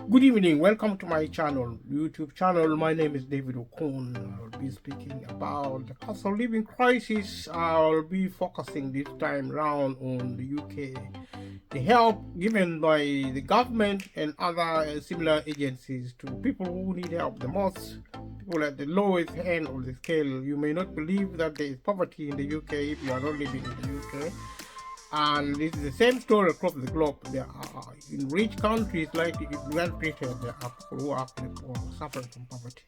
Good evening, welcome to my channel, YouTube channel. My name is David Okon. I'll be speaking about the cost of living crisis. I'll be focusing this time around on the UK. The help given by the government and other similar agencies to people who need help the most, people at the lowest end of the scale. You may not believe that there is poverty in the UK if you are not living in the UK. And this is the same story across the globe. There are in rich countries like the United Britain, there are people who are actually poor, suffering from poverty.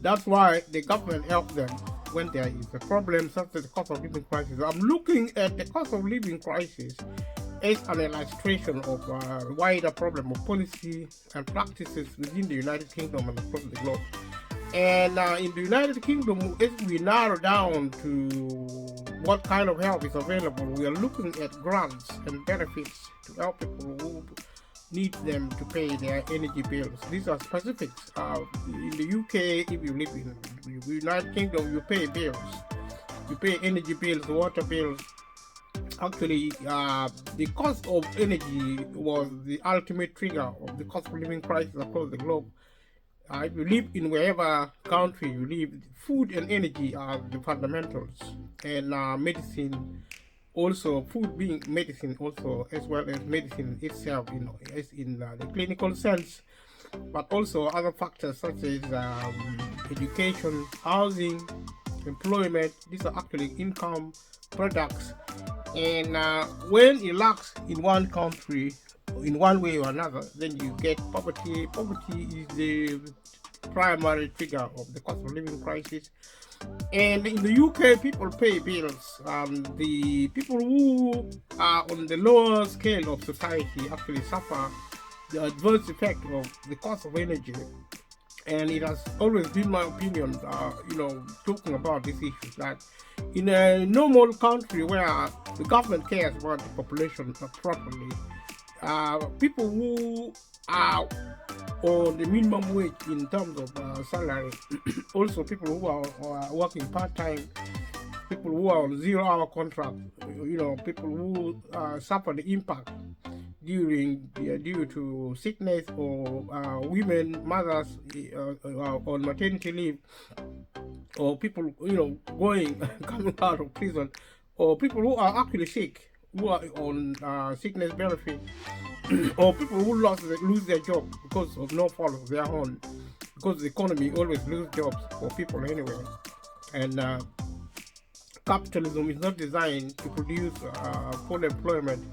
That's why the government helps them when there is a problem such as the cost of living crisis. I'm looking at the cost of living crisis as an illustration of a wider problem of policy and practices within the United Kingdom and across the globe. And in the United Kingdom, if we narrow down to what kind of help is available, we are looking at grants and benefits to help people who need them to pay their energy bills. These are specifics. In the UK, if you live in the United Kingdom, you pay bills. You pay energy bills, water bills. Actually, the cost of energy was the ultimate trigger of the cost of living crisis across the globe. If you live in wherever country you live, food and energy are the fundamentals, and medicine also, food being medicine also, as well as medicine itself, as in the clinical sense, but also other factors such as education, housing, employment. These are actually income products, and when it lacks in one country in one way or another, then you get poverty. Poverty is the primary trigger of the cost of living crisis. And in the UK, people pay bills. The people who are on the lower scale of society actually suffer the adverse effect of the cost of energy. And it has always been my opinion, talking about this issue, that in a normal country where the government cares about the population properly, people who are on the minimum wage in terms of salary, also people who are working part-time, people who are on zero-hour contract, people who suffer the impact due to sickness, or women, mothers on maternity leave, or people coming out of prison, or people who are actually sick, who are on sickness benefit, or people who lose their job because of no fault of their own, because the economy always loses jobs for people anyway. And capitalism is not designed to produce full employment.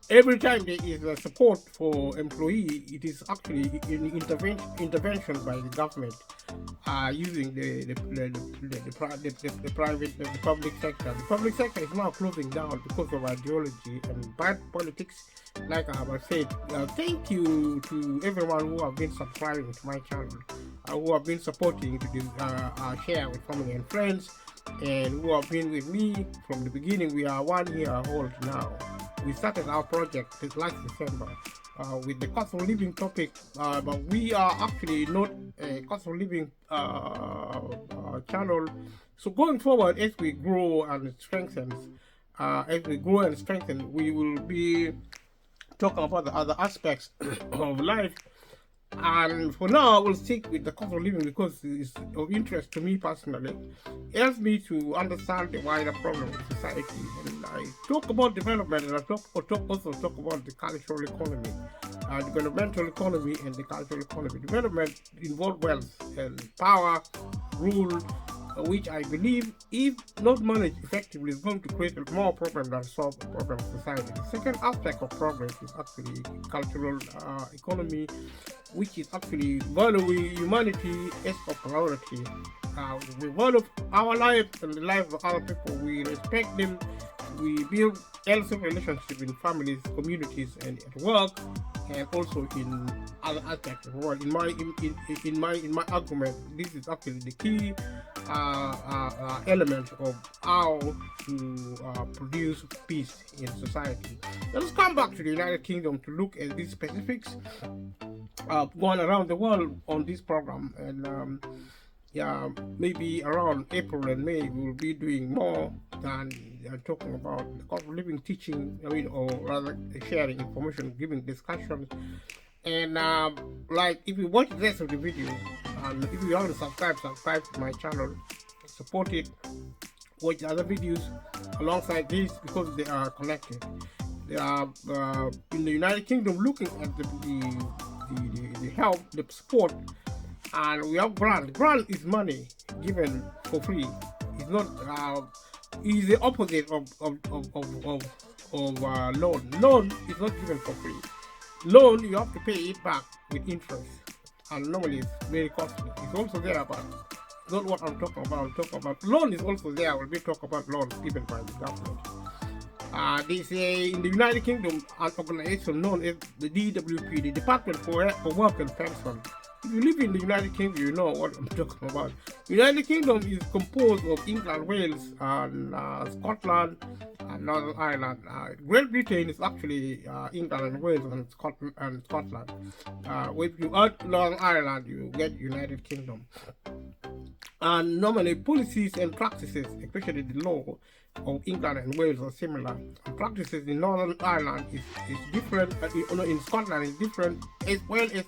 Every time there is a support for employee, it is actually an intervention by the government using the public sector. The public sector is now closing down because of ideology and bad politics. Like I have said, thank you to everyone who have been subscribing to my channel, who have been supporting to share with family and friends, and who have been with me from the beginning. We are 1 year old now. We started our project last December with the cost of living topic, but we are actually not a cost of living channel. So going forward, as we grow and strengthen, we will be talking about the other aspects of life. And for now, I will stick with the cost of living because it's of interest to me personally. It helps me to understand the wider problem of society. And I talk about development, and I also talk about the cultural economy, developmental economy, and the cultural economy. Development involves wealth and power, rule, which I believe, if not managed effectively, is going to create more problems than solve the problem of society. The second aspect of progress is actually cultural economy, which is actually valuing humanity as a priority. We value our lives and the lives of other people. We respect them. We build healthy relationships in families, communities, and at work, and also in other aspects of the world. In my argument, this is actually the key element of how to produce peace in society. Let us come back to the United Kingdom to look at these specifics going around the world on this program. And maybe around April and May we will be doing more than talking about the cost of living teaching, or rather sharing information, giving discussions. And like, if you watch the rest of the video, and if you haven't subscribed to my channel, support it, watch other videos alongside this, because they are connected. They are in the United Kingdom looking at the help, the support, and we have grant. Grant is money given for free. It's not. Is the opposite of loan. Loan is not given for free. Loan, you have to pay it back with interest, and normally it's very costly. It's also there, but it's not what I'm talking about. I'm talking about loan is also there when we talk about loans given by the government. They say in the United Kingdom, an organization known as the DWP, the Department for Work and Pension. If you live in the United Kingdom, you know what I'm talking about. United Kingdom is composed of England, Wales, and Scotland, and Northern Ireland. Great Britain is actually England and Wales and Scotland. If you add Northern Ireland, you get United Kingdom. And normally policies and practices, especially the law of England and Wales, are similar. And practices in Northern Ireland is different, in Scotland is different, as well as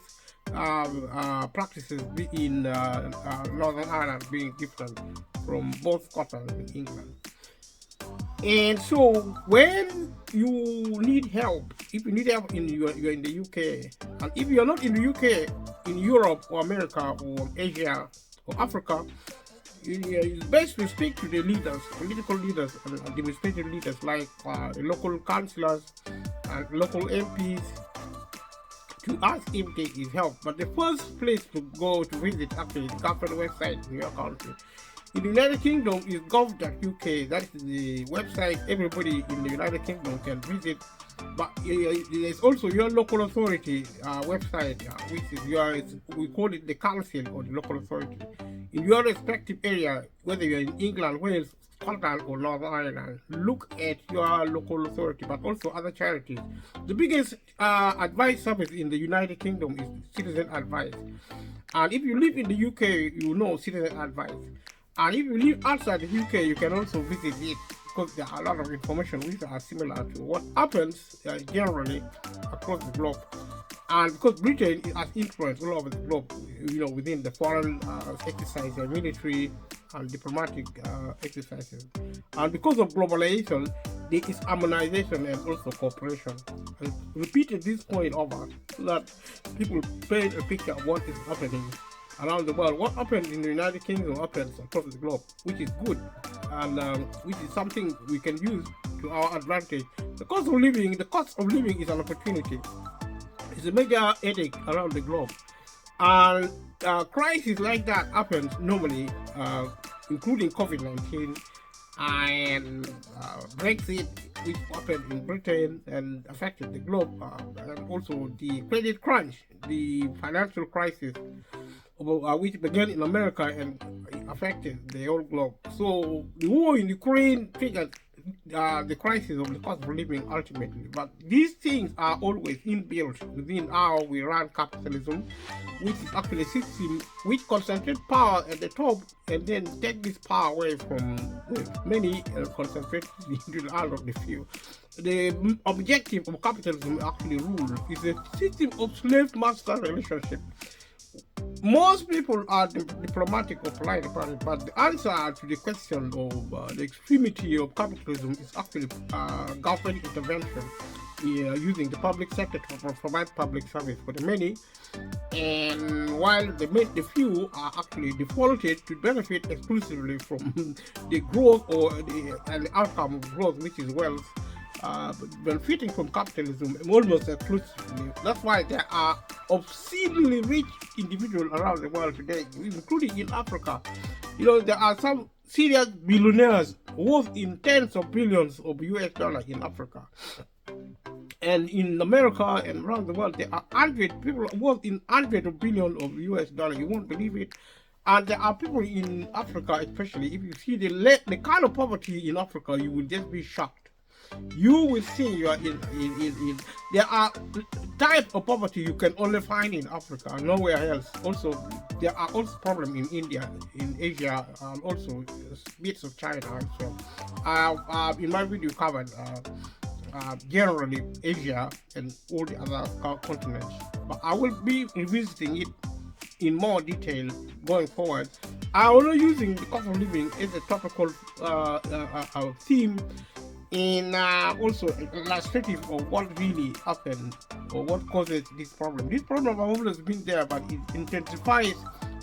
practices in Northern Ireland being different from both Scotland and England. And so when you need help, if you need help you're in the UK, and if you're not in the UK, in Europe or America or Asia or Africa, it's best to speak to the leaders, political leaders and administrative leaders, like the local councillors and local MPs, to ask if there is help. But the first place to go to visit actually the government website in your country. In the United Kingdom is gov.uk. That is the website everybody in the United Kingdom can visit. But there's also your local authority website, which is we call it the council or the local authority. In your respective area, whether you're in England, Wales, Scotland or Northern Ireland, look at your local authority, but also other charities. The biggest advice service in the United Kingdom is Citizen Advice. And if you live in the UK, you know Citizen Advice. And if you live outside the UK, you can also visit it, because there are a lot of information which are similar to what happens generally across the globe. And because Britain has influence all over the globe, within the foreign exercises, military and diplomatic exercises. And because of globalization, there is harmonization and also cooperation. And repeated this point over so that people paint a picture of what is happening around the world. What happens in the United Kingdom happens across the globe, which is good, and which is something we can use to our advantage. The cost of living is an opportunity. It's a major headache around the globe, and crisis like that happens normally, including COVID-19 and Brexit, which happened in Britain and affected the globe, and also the credit crunch, the financial crisis, which began in America and affected the whole globe. So the war in Ukraine triggered the crisis of the cost of living ultimately. But these things are always inbuilt within how we run capitalism, which is actually a system which concentrates power at the top and then take this power away from the many and concentrate it into the hand of the few. The objective of capitalism actually rule is a system of slave-master relationship. Most people are diplomatic or polite about it, but the answer to the question of the extremity of capitalism is actually government intervention, using the public sector to provide public service for the many, and while the few are actually defaulted to benefit exclusively from the growth and the outcome of growth, which is wealth. Benefiting from capitalism almost exclusively. That's why there are obscenely rich individuals around the world today, including in Africa. There are some serious billionaires worth in tens of billions of US dollars in Africa. And in America and around the world, there are people worth in hundreds of billions of US dollars. You won't believe it. And there are people in Africa, especially, if you see the kind of poverty in Africa, you will just be shocked. You will see you are there are types of poverty you can only find in Africa, nowhere else. Also, there are also problems in India, in Asia, and also bits of China as well. In my video covered generally Asia and all the other continents. But I will be revisiting it in more detail going forward. I'm also using the cost of living as a topical theme in also illustrative of what really happened or what causes this problem. This problem has always been there, but it intensifies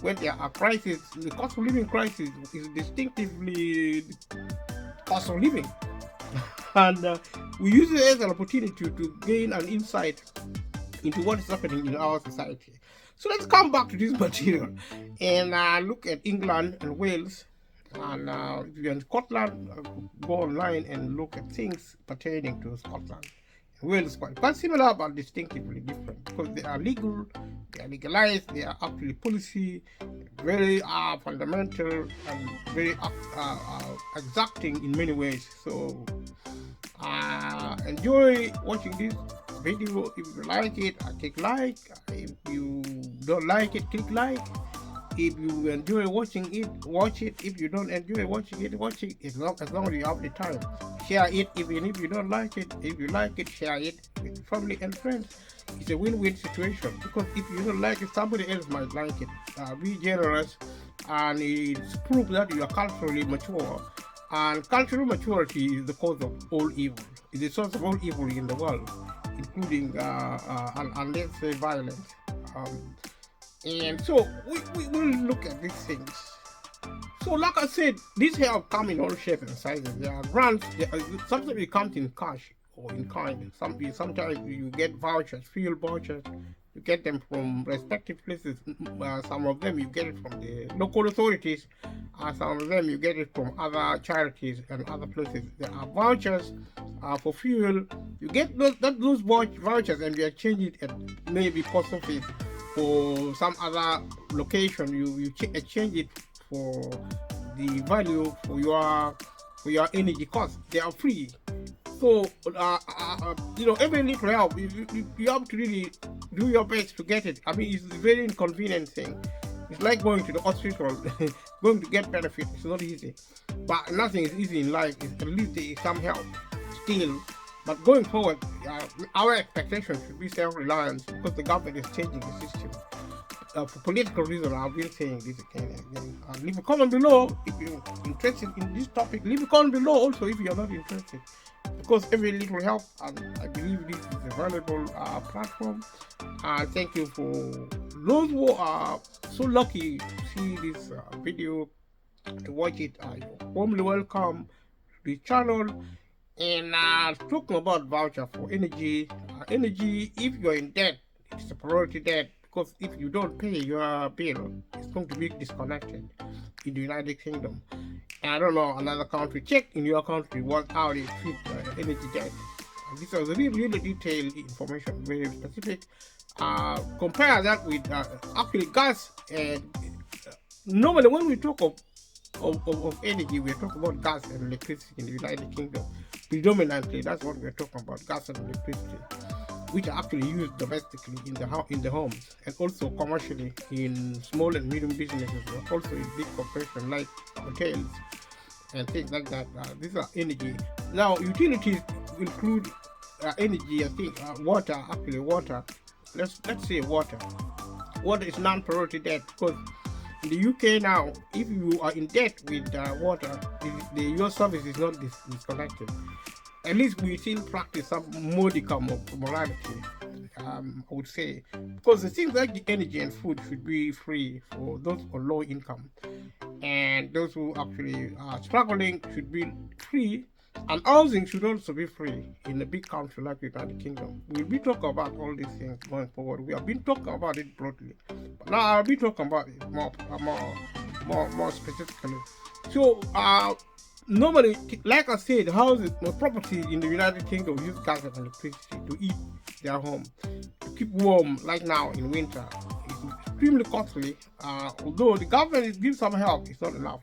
when there are crises. The cost of living crisis is distinctively cost of living. And we use it as an opportunity to gain an insight into what is happening in our society. So let's come back to this material and look at England and Wales. And if you're in Scotland, go online and look at things pertaining to Scotland. Wales quite similar but distinctively different because they are legal, they are legalized, they are actually policy, very fundamental and very exacting in many ways. So enjoy watching this video. If you like it, click like. If you don't like it, click like. If you enjoy watching it, watch it. If you don't enjoy watching it, watch it. As long as you have the time. Share it even if you don't like it. If you like it, share it with family and friends. It's a win-win situation because if you don't like it, somebody else might like it. Be generous, and it's proof that you are culturally mature. And cultural maturity is the cause of all evil. It's the source of all evil in the world, including and let's say violence. And so we will look at these things. So like I said, these help come in all shapes and sizes. There are grants, sometimes it comes in cash or in kind. Sometimes you get vouchers, fuel vouchers. You get them from respective places. Some of them you get it from the local authorities. Some of them you get it from other charities and other places. There are vouchers for fuel. You get those vouchers and you exchange it at maybe post office for some other location. You exchange it for the value for your energy cost. They are free. So every little help, you have to really do your best to get it. I mean, it's a very inconvenient thing. It's like going to the hospital, going to get benefit. It's not easy, but nothing is easy in life. At least there is some help still. But going forward, our expectation should be self-reliance because the government is changing the system. For political reasons, I've been saying this again and again. Leave a comment below if you're interested in this topic. Leave a comment below also if you're not interested. Because every little help, and I believe this is a valuable platform. Thank you for those who are so lucky to see this video, to watch it. You're warmly welcome to the channel. And talking about voucher for energy, if you're in debt, it's a priority debt because if you don't pay your bill, it's going to be disconnected in the United Kingdom. And I don't know another country. Check in your country how they treat energy debt. This is really detailed information, very specific. Compare that with actually gas. And normally when we talk of energy, we're talking about gas and electricity in the United Kingdom. Predominantly, that's what we're talking about, gas and electricity, which are actually used domestically in the homes and also commercially in small and medium businesses, but also in big corporations like hotels and things like that. These are energy. Now, utilities include energy. I think water. Actually, water. Let's say water. Water is non-priority debt because in the UK now, if you are in debt with water, your service is not disconnected. At least we still practice some modicum of morality, I would say, because the things like the energy and food should be free for those on low income, and those who actually are struggling should be free, and housing should also be free in a big country like the United Kingdom. We'll be talking about all these things going forward. We have been talking about it broadly, but now I'll be talking about it more specifically. So normally, like I said, houses or properties in the United Kingdom use gas and electricity to heat their home, to keep warm. Like now in winter, it's extremely costly. Although the government gives some help, it's not enough.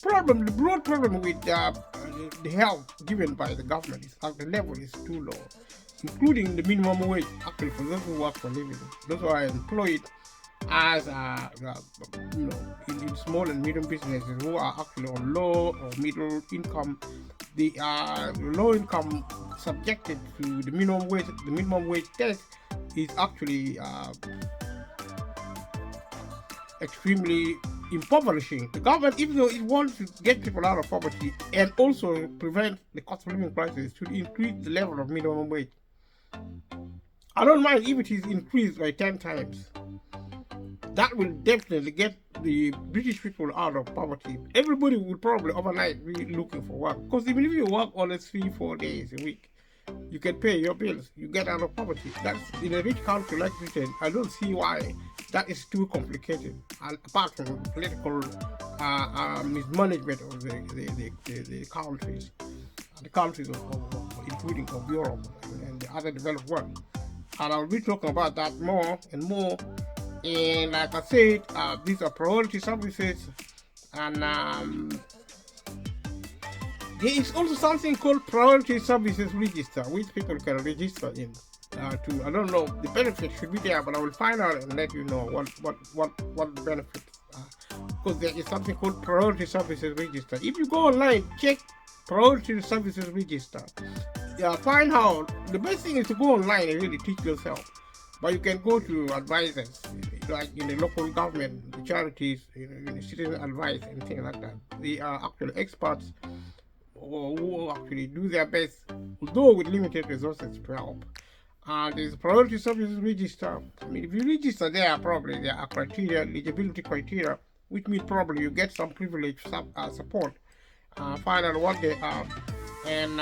The broad problem with the help given by the government is that the level is too low, including the minimum wage. Actually, for those who work for a living, those who are employed as in small and medium businesses who are actually on low or middle income, the low income subjected to the minimum wage test is actually extremely impoverishing. The government, even though it wants to get people out of poverty and also prevent the cost of living crisis, should increase the level of minimum wage. I don't mind if it is increased by 10 times. That will definitely get the British people out of poverty. Everybody will probably overnight be looking for work. Because even if you work only 3-4 days a week, you can pay your bills, you get out of poverty. That's in a rich country like Britain. I don't see why that is too complicated. And apart from political mismanagement of the countries, including of Europe and the other developed world. And I'll be talking about that more and more. And like I said, these are priority services, and there is also something called priority services register, which people can register in. I don't know, the benefits should be there, but I will find out and let you know what the benefits are. Because there is something called priority services register. If you go online, check priority services register. Find out. The best thing is to go online and really teach yourself. But you can go to advisors, like in the local government, the charities, citizen advice and things like that. They are actually experts who actually do their best, although with limited resources, to help. There's a priority services register. I mean, if you register there, probably there are criteria, eligibility criteria, which means probably you get some privilege support. Find out what they are. And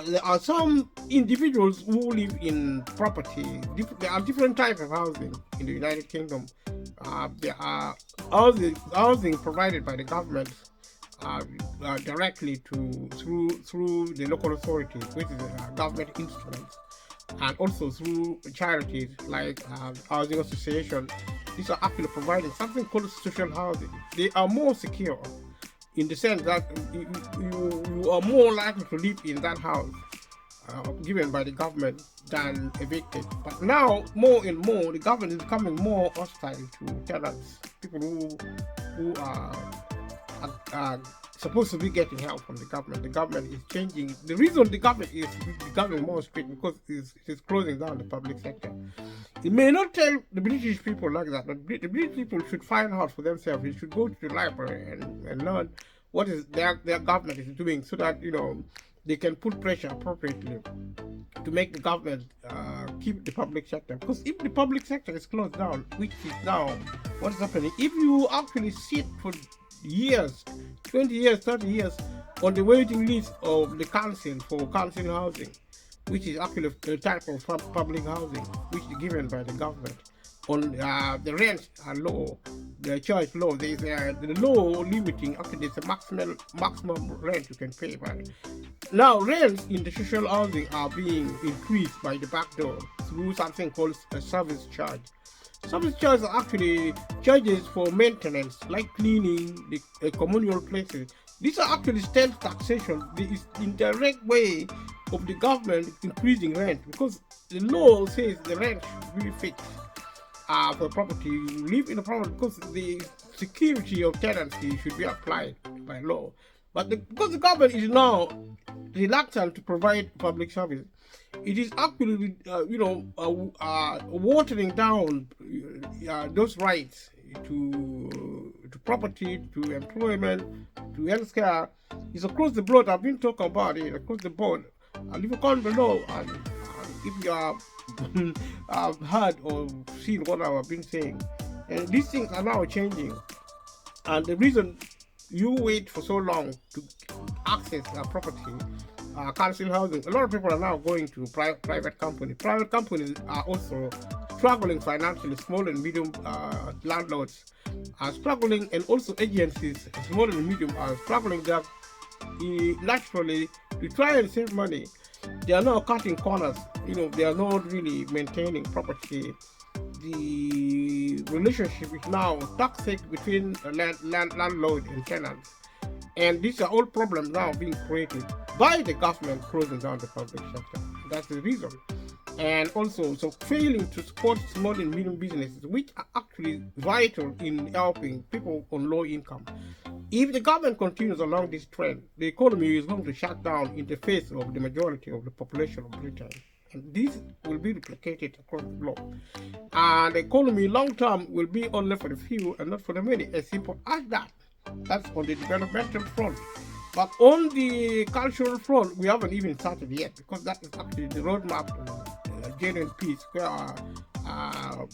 there are some individuals who live in property. There are different types of housing in the United Kingdom. There are housing provided by the government directly through the local authorities, which is government instruments, and also through charities like housing association. These are actually providing something called social housing. They are more secure, in the sense that you are more likely to live in that house given by the government than evicted. But now, more and more, the government is becoming more hostile to tenants, people who are supposed to be getting help from the government. The government is changing. The reason the government is becoming more strict because it is closing down the public sector. It may not tell the British people like that, but the British people should find out for themselves. They should go to the library and learn what is their government is doing, so that they can put pressure appropriately to make the government keep the public sector. Because if the public sector is closed down, which is now what is happening, if you actually sit for years, 20 years, 30 years on the waiting list of the council for council housing, which is actually a type of public housing which is given by the government, on the rents are low, the charge low. There is the law limiting, actually there's a maximum rent you can pay by. Now rents in the social housing are being increased by the back door through something called a service charge. Service charges are actually charges for maintenance, like cleaning the communal places. These are actually state taxation. This is indirect way of the government increasing rent, because the law says the rent should be fixed for property. You live in a property because the security of tenancy should be applied by law. But because the government is now reluctant to provide public service, it is actually, watering down those rights to property, to employment, to healthcare. It's across the board. I've been talking about it across the board. And if you comment below, and if you have heard or seen what I've been saying, and these things are now changing. And the reason you wait for so long to access property, council housing, a lot of people are now going to private companies. Private companies are also struggling financially. Small and medium landlords are struggling, and also agencies, small and medium, are struggling there naturally to try and save money. They are now cutting corners. They are not really maintaining property. The relationship is now toxic between landlord and tenants. And these are all problems now being created by the government closing down the public sector. That's the reason. and also so failing to support small and medium businesses, which are actually vital in helping people on low income. If the government continues along this trend, the economy is going to shut down in the face of the majority of the population of Britain. And this will be replicated across the globe. And the economy long term will be only for the few and not for the many. As simple as that. That's on the developmental front. But on the cultural front, we haven't even started yet, because that is actually the roadmap to genuine peace, where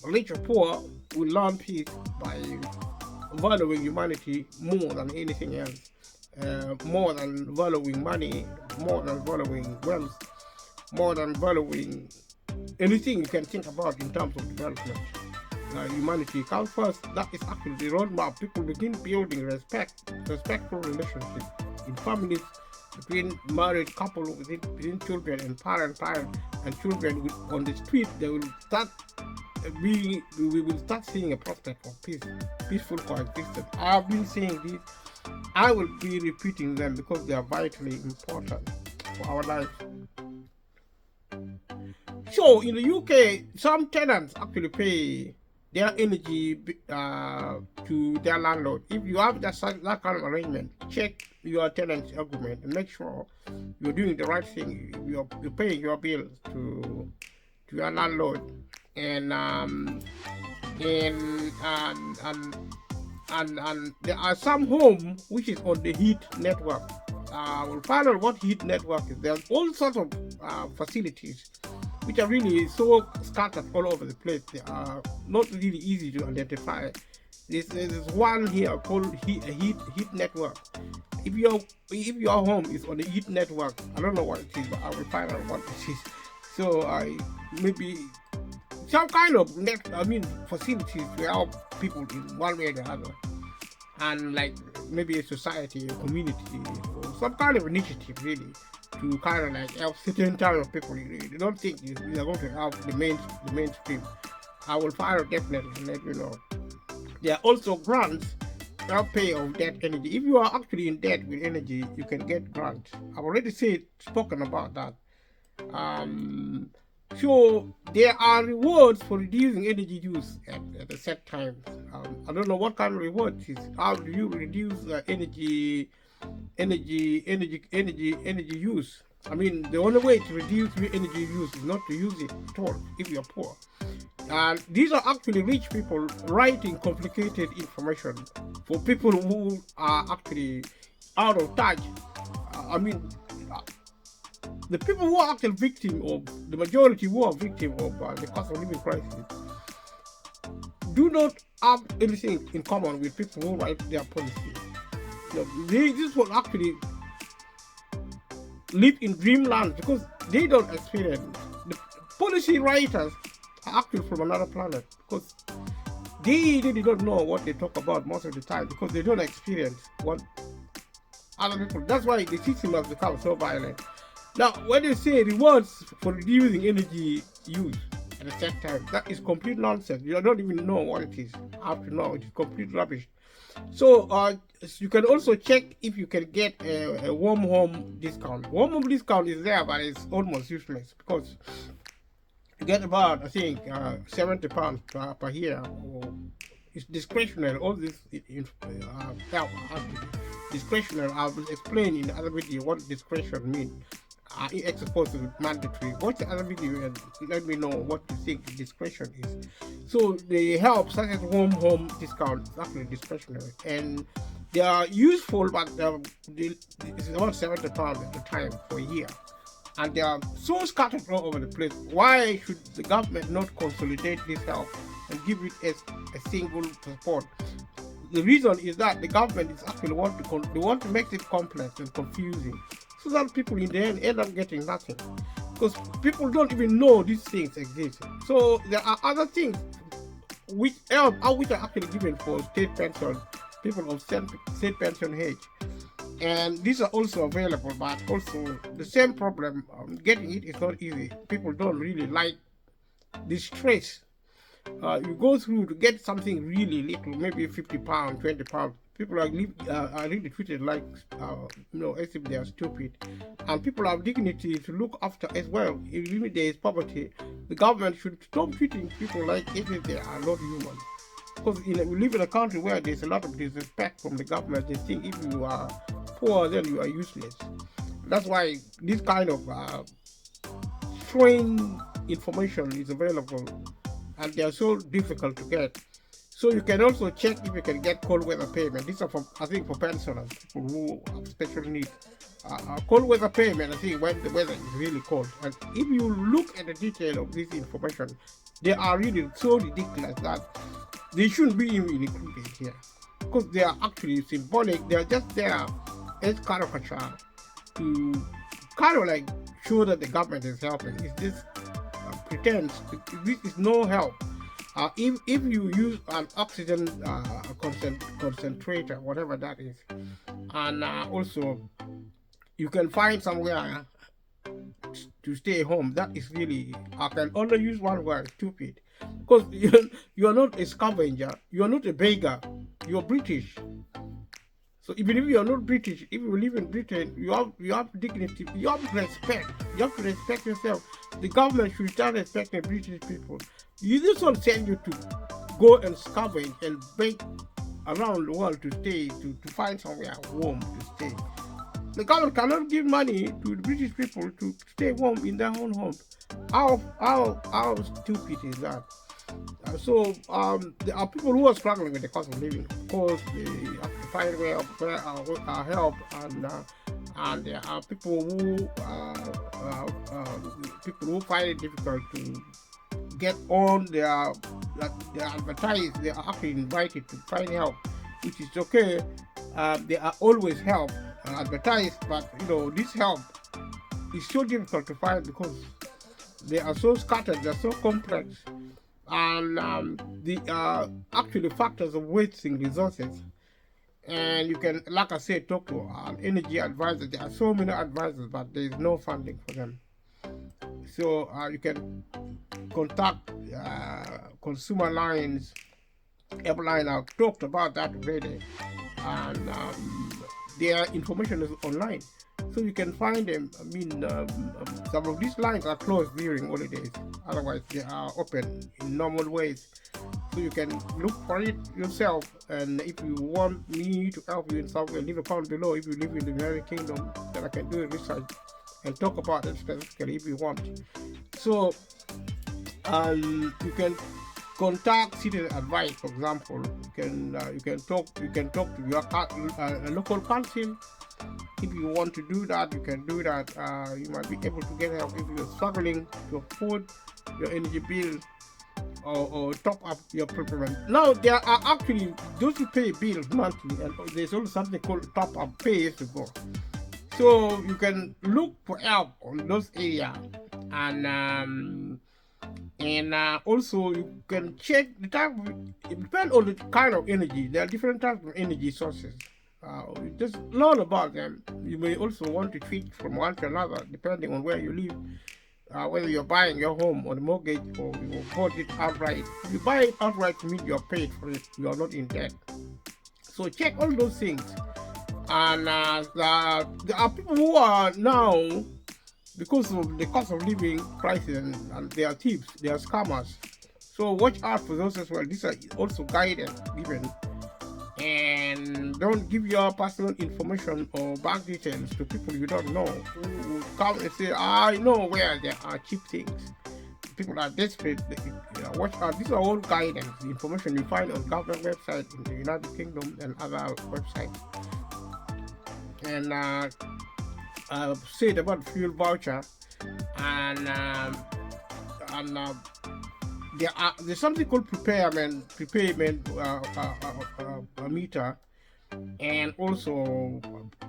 rich or poor will learn peace by valuing humanity more than anything else, more than valuing money, more than valuing wealth, more than valuing anything you can think about in terms of development. Humanity comes first. That is actually the roadmap. People begin building respectful relationships in families, between married couple, within children and parent and children on the street. They will start we will start seeing a prospect of peaceful coexistence. I have been saying this. I will be repeating them because they are vitally important for our lives. So in the UK, some tenants actually pay their energy to their landlord. If you have that kind of arrangement, check your tenant's agreement and make sure you're doing the right thing. You're paying your bills to your landlord, and there are some home which is on the heat network. We'll find out what heat network is. There's all sorts of facilities which are really so scattered all over the place. They are not really easy to identify. There's one here called heat network. If your home is on the heat network, I don't know what it is, but I will find out what it is. So maybe some kind of facilities to help people in one way or the other, and like maybe a society, a community, or some kind of initiative really to kind of like help certain type of people. You don't think you're going to help the mainstream. I will find out definitely and let you know. There are also grants help pay of debt energy. If you are actually in debt with energy, you can get grants. I've already spoken about that. So there are rewards for reducing energy use at a set time. I don't know what kind of rewards is. How do you reduce energy use? I mean, the only way to reduce your energy use is not to use it at all if you're poor. And these are actually rich people writing complicated information for people who are actually out of touch. The people who are actually the majority who are victim of the cost of living crisis do not have anything in common with people who write their policy. These will actually live in dreamland because they don't experience. The policy writers are actually from another planet because they really don't know what they talk about most of the time because they don't experience what other people. That's why the system has become so violent. Now, when they say rewards for reducing energy use at a set time, that is complete nonsense. You don't even know what it is. I have to know. It is complete rubbish. So you can also check if you can get a warm home discount. Warm home discount is there, but it's almost useless because you get about, I think, £70 per year. It's discretionary. All this discretionary. I will explain in the other video what discretion means. It's supposed to be mandatory. Watch the other video and let me know what you think discretion is. So the help such as home discount is actually discretionary, and they are useful, but it's about £70 at a time for a year, and they are so scattered all over the place. Why should the government not consolidate this help and give it as a single support? The reason is that the government is actually want to make it complex and confusing, so that people in the end up getting nothing, because people don't even know these things exist. So there are other things which are actually given for state pension, people of state pension age, and these are also available, but also the same problem. Getting it is not easy. People don't really like the stress you go through to get something really little, maybe £50, £20. People are really treated like as if they are stupid, and people have dignity to look after as well. Even if there is poverty, the government should stop treating people like as if they are not human. Because we live in a country where there's a lot of disrespect from the government. They think if you are poor, then you are useless. That's why this kind of strange information is available, and they are so difficult to get. So you can also check if you can get cold weather payment. These are for, I think, for pensioners, people who have special needs. Cold weather payment, I think, when the weather is really cold. And if you look at the detail of this information, they are really so ridiculous that they shouldn't be even included here, because they are actually symbolic. They are just there as caricature to kind of like show that the government is helping. It's just pretense. This is no help. If you use an oxygen concentrator, whatever that is, and also you can find somewhere to stay home, that is really, I can only use one word, stupid. Because you are not a scavenger, you are not a beggar, you are British. So even if you are not British, if you live in Britain, you have dignity, you have respect. You have to respect yourself. The government should start respecting British people. You just don't send you to go and scavenge and beg around the world to stay, to find somewhere warm to stay. The government cannot give money to the British people to stay warm in their own home. How stupid is that? There are people who are struggling with the cost of living. Of course, they have to find a way of help, and there are people who find it difficult to get on their advertised. They are actually invited to find help, which is okay. They are always help advertised, but this help is so difficult to find because they are so scattered, they are so complex, and the actually factors of wasting resources. And you can, like I said, talk to an energy advisor. There are so many advisors, but there is no funding for them. So you can contact consumer lines. Everline, I've talked about that already, and their information is online, so you can find them. I mean, some of these lines are closed during holidays, otherwise they are open in normal ways. So you can look for it yourself, and if you want me to help you in some way, leave a comment below. If you live in the United Kingdom, then I can do a research and talk about it specifically if you want. So you can contact Citizen Advice, for example. You can talk to your local council. If you want to do that, you can do that. You might be able to get help if you're struggling to afford your energy bill or top up your preparation. Now there are actually those who pay bills monthly, and there's also something called top up, pay as you go. So you can look for help on those areas, and also you can check the type. It depends on the kind of energy. There are different types of energy sources. You just learn about them. You may also want to switch from one to another depending on where you live. Whether you're buying your home on a mortgage or you bought it outright. If you buy it outright, it means you're paid for it. You are not in debt. So check all those things. And there are people who are now, because of the cost of living crisis, and they are thieves, they are scammers. So watch out for those as well. These are also guidance given. And don't give your personal information or bank details to people you don't know, who will come and say, I know where there are cheap things. People are desperate. Watch out. These are all guidance, the information you find on government website in the United Kingdom and other websites. And I've said about fuel voucher, and there's something called prepayment meter, and also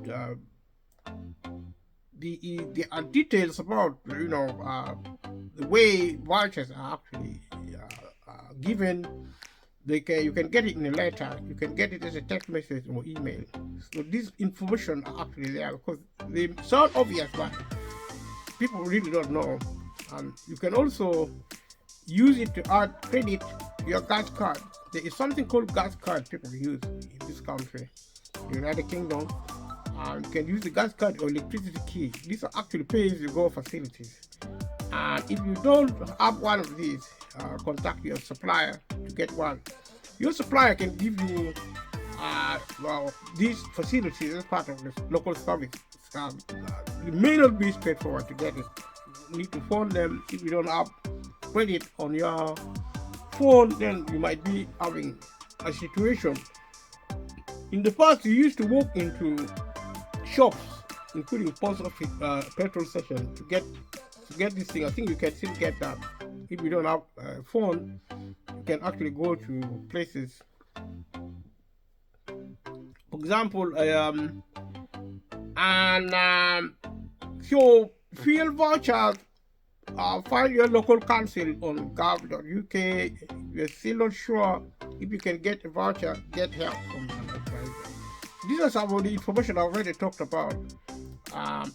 there are details about the way vouchers are actually given. You can get it in a letter, you can get it as a text message or email. So this information are actually there because they sound obvious, but people really don't know. And you can also use it to add credit your gas card. There is something called gas card people use in this country, the United Kingdom. You can use the gas card or electricity key. These are actually pay-as-you-go facilities. And if you don't have one of these, contact your supplier to get one. Your supplier can give you these facilities as part of the local service. It may not be straightforward to get it. You need to phone them. If you don't have credit on your phone, then you might be having a situation. In the past, you used to walk into shops, including post office, petrol station, to get this thing. I think you can still get that. If you don't have a phone, you can actually go to places. For example, so fuel vouchers. Find your local council on gov.uk. If you're still not sure if you can get a voucher, get help from an advisor. These are some of the information I already talked about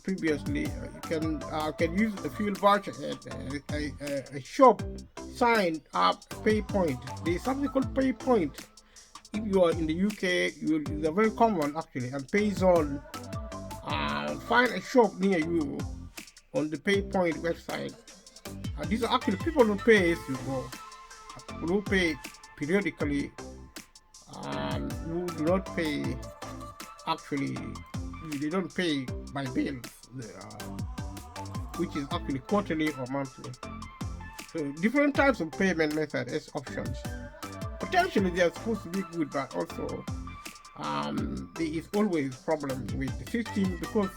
previously. You can use a fuel voucher at a shop signed up PayPoint. There is something called PayPoint. If you are in the UK, it's a very common actually, and Payzone. Find a shop near you on the PayPoint website. These are actually people who pay as you go. People who pay periodically, who do not pay actually, they don't pay by bills, which is actually quarterly or monthly. So different types of payment methods as options. Potentially they are supposed to be good, but also there is always problems with the system, because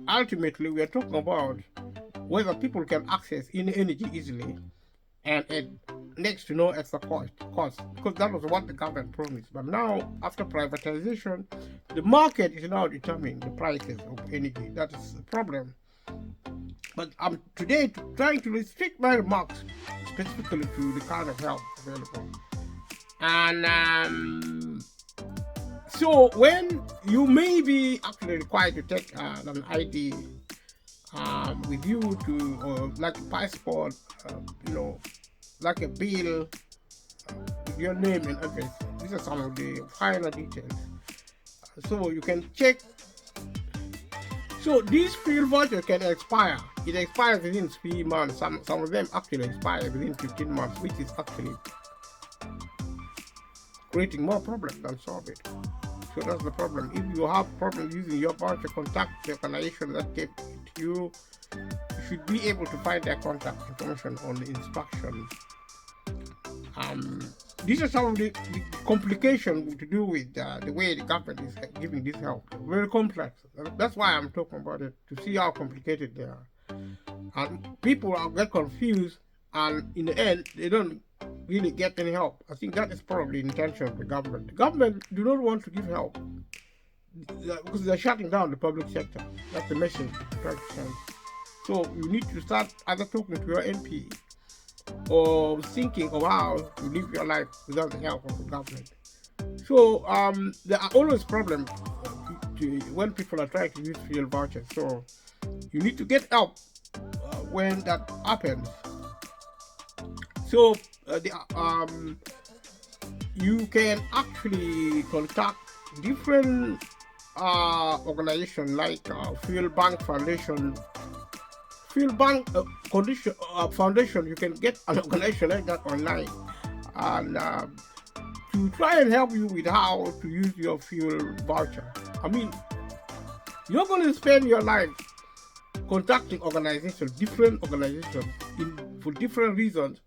ultimately we are talking about whether people can access energy easily and at next to no extra cost, because that was what the government promised. But now, after privatization, the market is now determining the prices of energy. That is the problem. But I'm today trying to restrict my remarks specifically to the kind of help available. And so when you may be actually required to take an ID with you to, like a passport, like a bill with your name and address. These are some of the finer details. So you can check. So these fuel vouchers can expire. It expires within 3 months. Some of them actually expire within 15 months, which is actually creating more problems than solve it. So that's the problem. If you have problems using your voucher, contact the organization that gave it to you. You should be able to find their contact information on the instructions. These are some of the complications to do with the way the government is giving this help. Very complex. That's why I'm talking about it, to see how complicated they are. And people get confused, and in the end, they don't really get any help. I think that is probably the intention of the government. The government do not want to give help because they're shutting down the public sector. That's the message I'm trying to send. So you need to start either talking to your MP or thinking of how to live your life without the help of the government. So there are always problems when people are trying to use fuel vouchers. So you need to get help when that happens. So you can actually contact different organizations like Fuel Bank Foundation. Fuel Bank Foundation, you can get an organization like that online, and to try and help you with how to use your fuel voucher. I mean, you're going to spend your life contacting organizations, different organizations, for different reasons,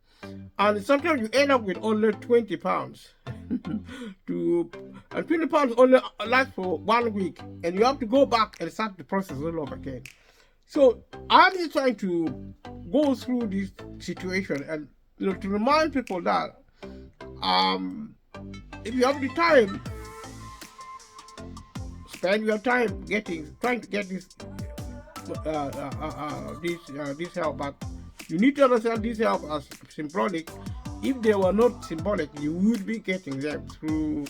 and sometimes you end up with only £20 and £20 only lasts for 1 week, and you have to go back and start the process all over again. So I'm just trying to go through this situation and to remind people that if you have the time, spend your time trying to get this help. But you need to understand this help as symbolic. If they were not symbolic, you would be getting them through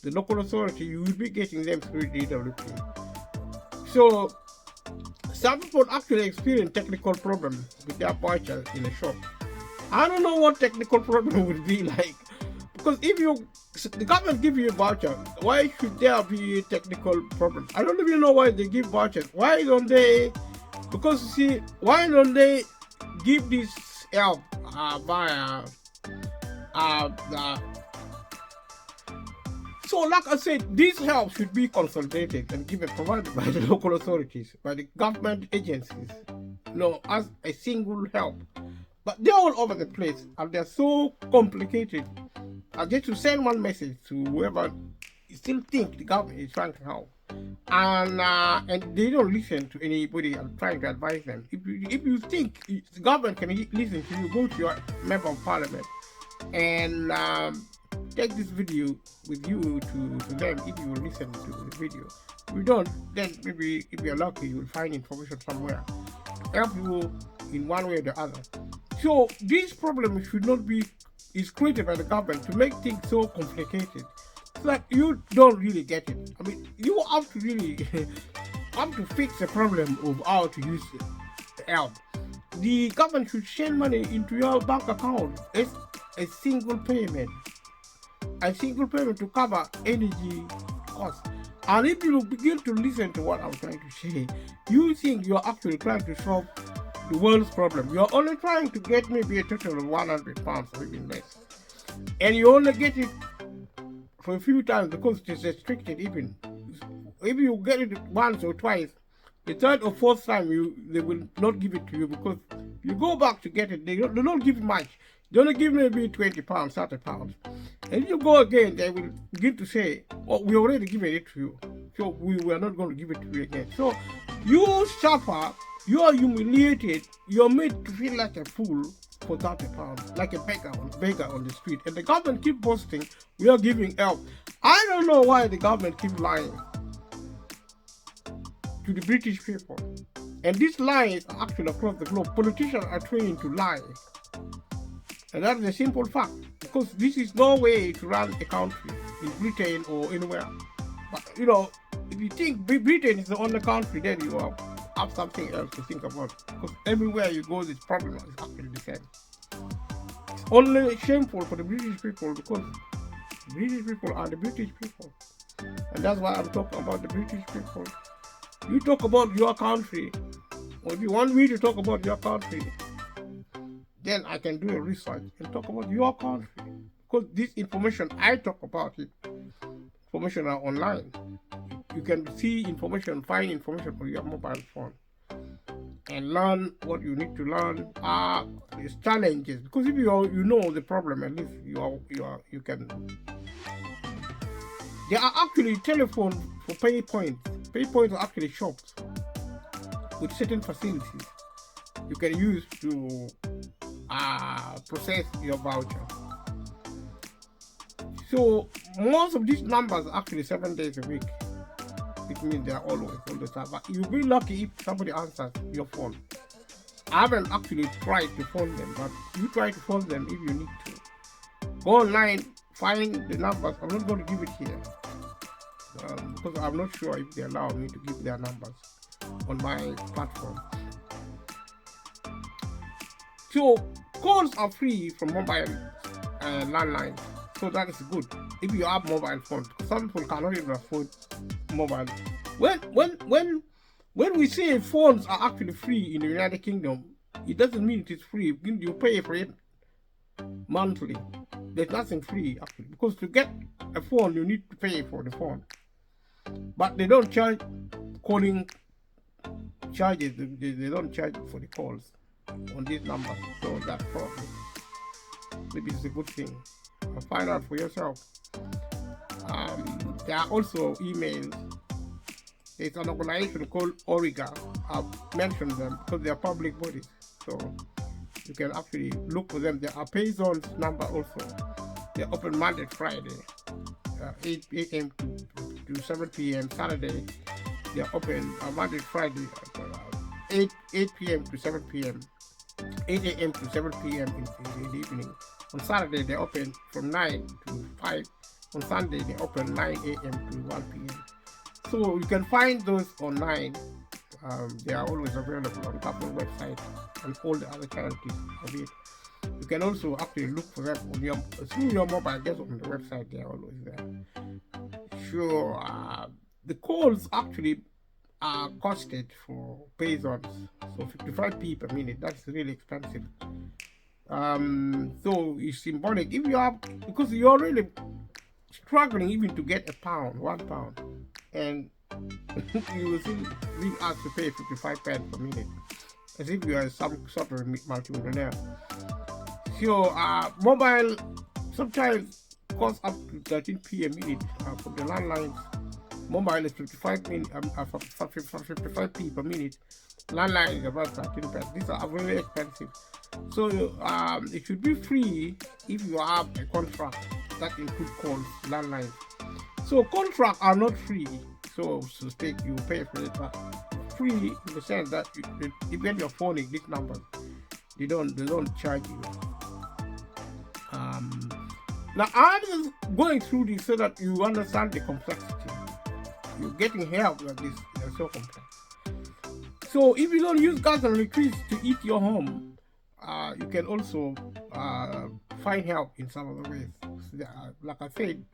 the local authority. You would be getting them through DWP. So some people actually experience technical problems with their vouchers in a shop. I don't know what technical problem would be like, Because if the government give you a voucher, why should there be a technical problem? I don't even know why they give vouchers. Why don't they? Because you see, why don't they give this help via so like I said, this help should be consolidated and given provided by the local authorities, by the government agencies, as a single help. But they're all over the place and they're so complicated. I just to send one message to whoever still think the government is trying to help, and they don't listen to anybody and trying to advise them. If you think the government can listen to you, go to your member of parliament and take this video with you to them if you will listen to the video. If you don't, then maybe if you're lucky, you will find information somewhere to help you in one way or the other. So this problem should not be is created by the government to make things so complicated. It's like you don't really get it. I mean, you have to really have to fix the problem of how to use the help. The government should send money into your bank account as a single payment. A single payment to cover energy costs. And if you begin to listen to what I'm trying to say, you think you're actually trying to solve the world's problem. You're only trying to get maybe a total of £100 or even less. And you only get it for a few times because it is restricted even. If you get it once or twice, the third or fourth time they will not give it to you because you go back to get it, they don't give much. They only give maybe £20, £30. And if you go again, they will begin to say, oh, we already given it to you, so we were not going to give it to you again. So you suffer, you are humiliated, you're made to feel like a fool for £30, like a beggar on the street. And the government keep boasting, we are giving help. I don't know why the government keep lying to the British people. And these lies are actually across the globe. Politicians are trained to lie. And that is a simple fact, because this is no way to run a country in Britain or anywhere. But if you think Britain is the only country, then you have something else to think about. Because everywhere you go, this problem is actually the same. It's only shameful for the British people because British people are the British people. And that's why I'm talking about the British people. You talk about your country, or if you want me to talk about your country, then I can do a research and talk about your country. Because this information, I talk about it, information are online. You can see information, find information on your mobile phone and learn what you need to learn. There's challenges, because if you know the problem, at least you can. There are actually telephones for pay points. Pay points are actually shops with certain facilities you can use to process your voucher. So most of these numbers are actually 7 days a week, which means they're always all the time. But you'll be lucky if somebody answers your phone. I haven't actually tried to phone them, but you try to phone them if you need to. Go online, find the numbers. I'm not going to give it here because I'm not sure if they allow me to give their numbers on my platform. So calls are free from mobile landlines, so that is good if you have mobile phones. Some people cannot even afford mobile. When we say phones are actually free in the United Kingdom, it doesn't mean it is free. You pay for it monthly. There's nothing free actually, because to get a phone you need to pay for the phone. But they don't charge calling charges. They don't charge for the calls on these numbers, so that's probably maybe it's a good thing. Find out for yourself. There are also emails. There's an organization called Origa. I've mentioned them because they are public bodies, so you can actually look for them. There are pay zones number also. They're open Monday to Friday, 8 a.m. to 7 p.m. Saturday. They're open Monday to Friday, 8 p.m. to 7 p.m. 8 a.m. to 7 p.m. in the evening. On Saturday, they open from 9 to 5. On Sunday, they open 9 a.m. to 1 p.m. So you can find those online. They are always available on the government website and all the other charities of it. You can also actually look for them on through your mobile, just on the website. They're always there. Sure, the calls actually are costed for based on so 55p per minute. That's really expensive. So it's symbolic. If you have, because you're really struggling even to get £1, and you will still being asked to pay 55 pence per minute, as if you are some sort of multi-millionaire. So mobile sometimes costs up to 13p a minute for the landlines. Mobile is 55p per minute. Landline is about 13 pence. These are very expensive. So it should be free if you have a contract that includes calls, landlines. So contracts are not free. So to speak, you pay for it, but free in the sense that when you're phoning these numbers, they don't charge you. Now I'm just going through this so that you understand the complexity. You're getting help like this. They're so complex. So if you don't use gas and electricity to heat your home, you can also find help in some other ways. So, like I said,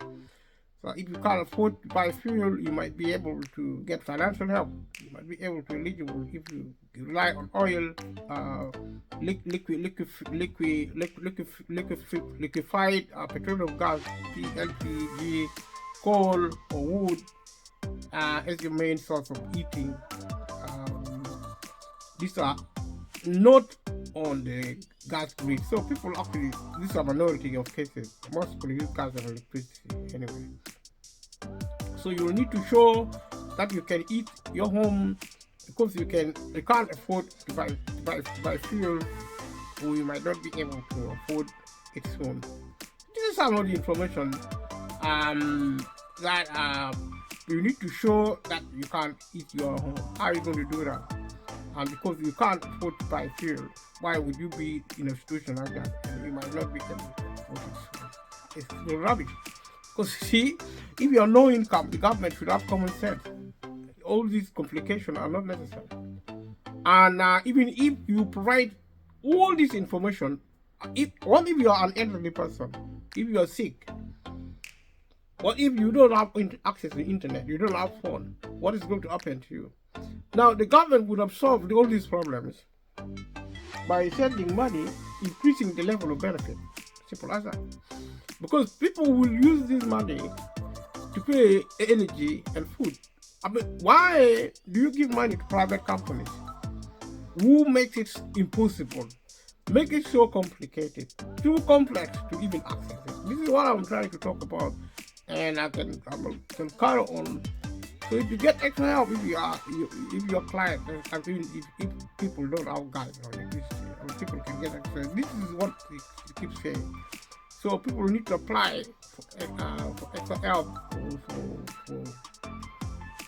so if you can't afford to buy fuel, you might be able to get financial help. You might be able to eligible if you rely on oil, liquefied petroleum gas, LPG, coal or wood as your main source of heating. These are not on the gas grid. So people actually, this is a minority of cases. Most people use gas and electricity anyway. So you will need to show that you can heat your home, because you can't afford to buy fuel, or you might not be able to afford it soon. This is some of the information that you need to show that you can't heat your home. How are you going to do that? And because you can't afford to buy fuel, why would you be in a situation like that? And you might not be able to afford it. It's so rubbish. Because see, if you are low income, the government should have common sense. All these complications are not necessary. And even if you provide all this information, what if you are an elderly person? If you are sick? What if you don't have access to the internet? You don't have phone? What is going to happen to you? Now, the government would have solved all these problems by sending money, increasing the level of benefit. Simple as that. Because people will use this money to pay energy and food. I mean, why do you give money to private companies who makes it impossible, make it so complicated, too complex to even access it? This is what I'm trying to talk about, and I can carry on. So if you get extra help, if your client, I mean, if people don't have guys or electricity, people can get extra. This is what it keeps saying. So people need to apply for extra help for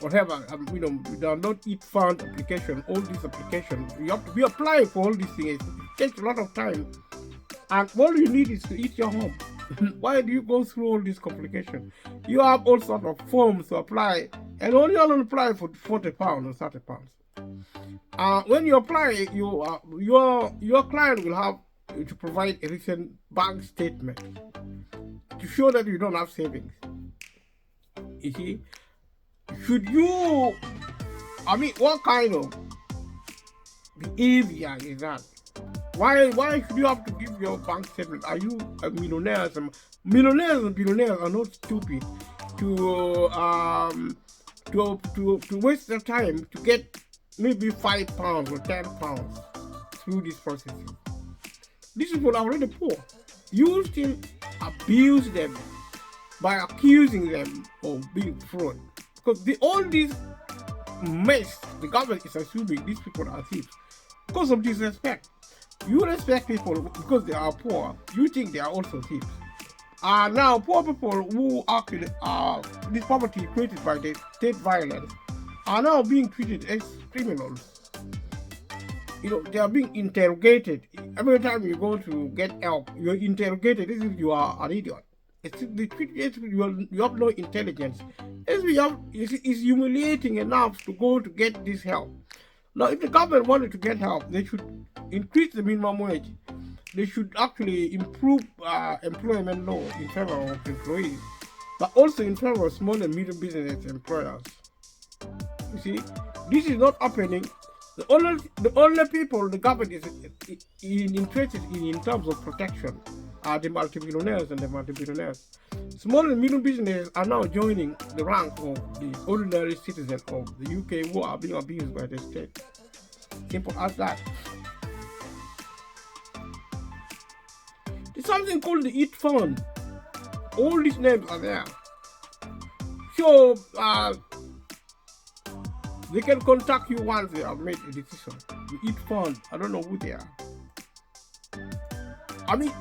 whatever. We don't eat fund application, all these applications. You have to be applying for all these things. It takes a lot of time. And all you need is to eat your home. Why do you go through all this complication? You have all sorts of forms to apply, and only apply for £40 or £30. When you apply, your client will have to provide a recent bank statement to show that you don't have savings. You see, what kind of behavior is that? Why should you have to give your bank statement? Are you a millionaire? Millionaires and billionaires are not stupid to waste their time to get maybe £5 or £10 through this process. These people are already poor. You still abuse them by accusing them of being fraud. Because all this mess, the government is assuming these people are thieves because of disrespect. You respect people because they are poor. You think they are also thieves. Now, poor people who actually are this poverty created by the state violence are now being treated as criminals. They are being interrogated. Every time you go to get help, you're interrogated as if you are an idiot. You have no intelligence. It's humiliating enough to go to get this help. Now, if the government wanted to get help, they should increase the minimum wage. they should actually improve employment law in favor of employees, but also in favor of small and medium business employers. You see, this is not happening. The only people the government is interested in terms of protection are the multimillionaires and the multi-billionaires. Small and medium businesses are now joining the rank of the ordinary citizens of the UK who are being abused by the state. Simple as that. There's something called the EAT Fund. All these names are there. So they can contact you once they have made a decision. The EAT Fund, I don't know who they are. I mean,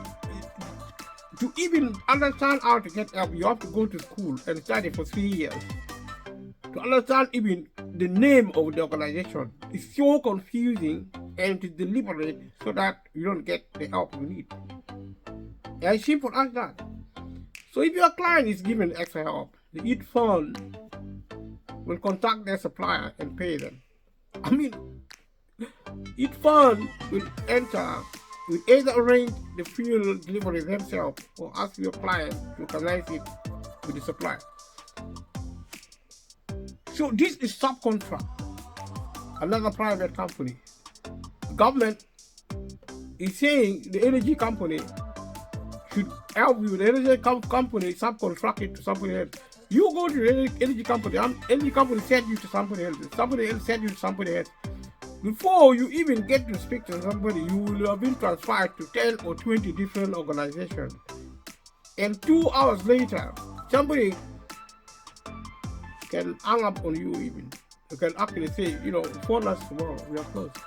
to even understand how to get help, you have to go to school and study for 3 years. To understand even the name of the organization is so confusing and it is deliberate so that you don't get the help you need. As simple as that. So if your client is given extra help, the EAT Fund will contact their supplier and pay them. I mean, EAT Fund will either arrange the fuel delivery themselves or ask your client to organize it with the supplier. So this is subcontract. Another private company. The government is saying the energy company should help you. The energy company subcontract it to somebody else. You go to the energy company, energy company send you to somebody else send you to somebody else. Before you even get to speak to somebody, you will have been transferred to 10 or 20 different organizations. And 2 hours later, somebody can hang up on you even. You can actually say, you know, phone us tomorrow, we are closed.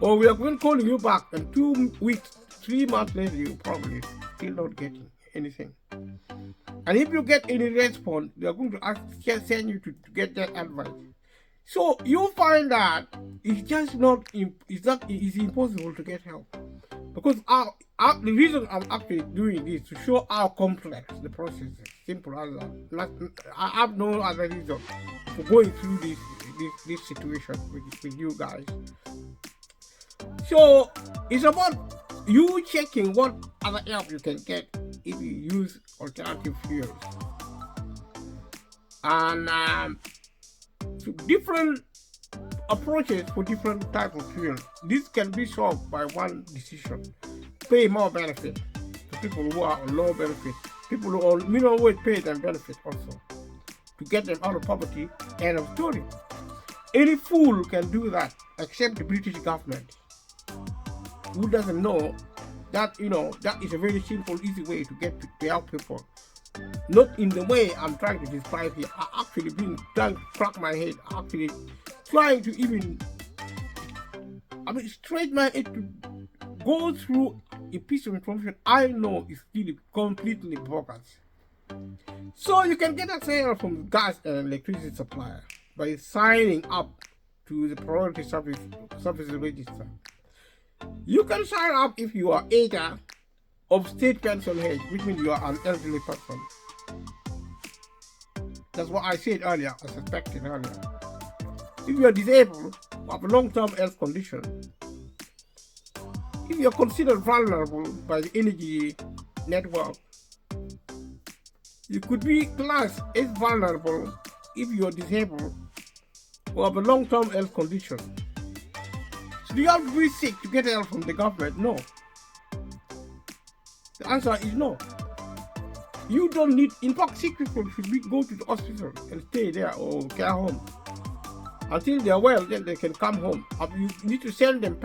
Or we are going to call you back, and 2 weeks, 3 months later, you probably still not getting anything. And if you get any response, they are going to send you to get that advice. So you find that it's just it's impossible to get help. Because the reason I'm actually doing this to show how complex the process is. Simple as that. I have no other reason for going through this situation with you guys. So it's about you checking what other help you can get if you use alternative fuels. And so different approaches for different types of fuel. This can be solved by one decision: pay more benefit to people who are on low benefit, people who are on minimum wage pay them benefit also, to get them out of poverty. End of story. Any fool can do that except the British government, who doesn't know that, you know, that is a very simple, easy way to get to help people. Not in the way I'm trying to describe here. I actually been trying to crack my head, actually trying to even, straight my head to go through a piece of information I know is really completely bogus. So you can get a sale from gas and electricity supplier by signing up to the Priority Service Register. You can sign up if you are either of state pension age, which means you are an elderly person. That's what I said earlier, I suspected earlier. If you are disabled or have a long-term health condition, if you are considered vulnerable by the energy network, you could be classed as vulnerable if you are disabled or have a long-term health condition. So do you have to be sick to get help from the government? No. The answer is no. You don't need, in fact, sick people should go to the hospital and stay there or care home. Until they are well, then they can come home. You need to send them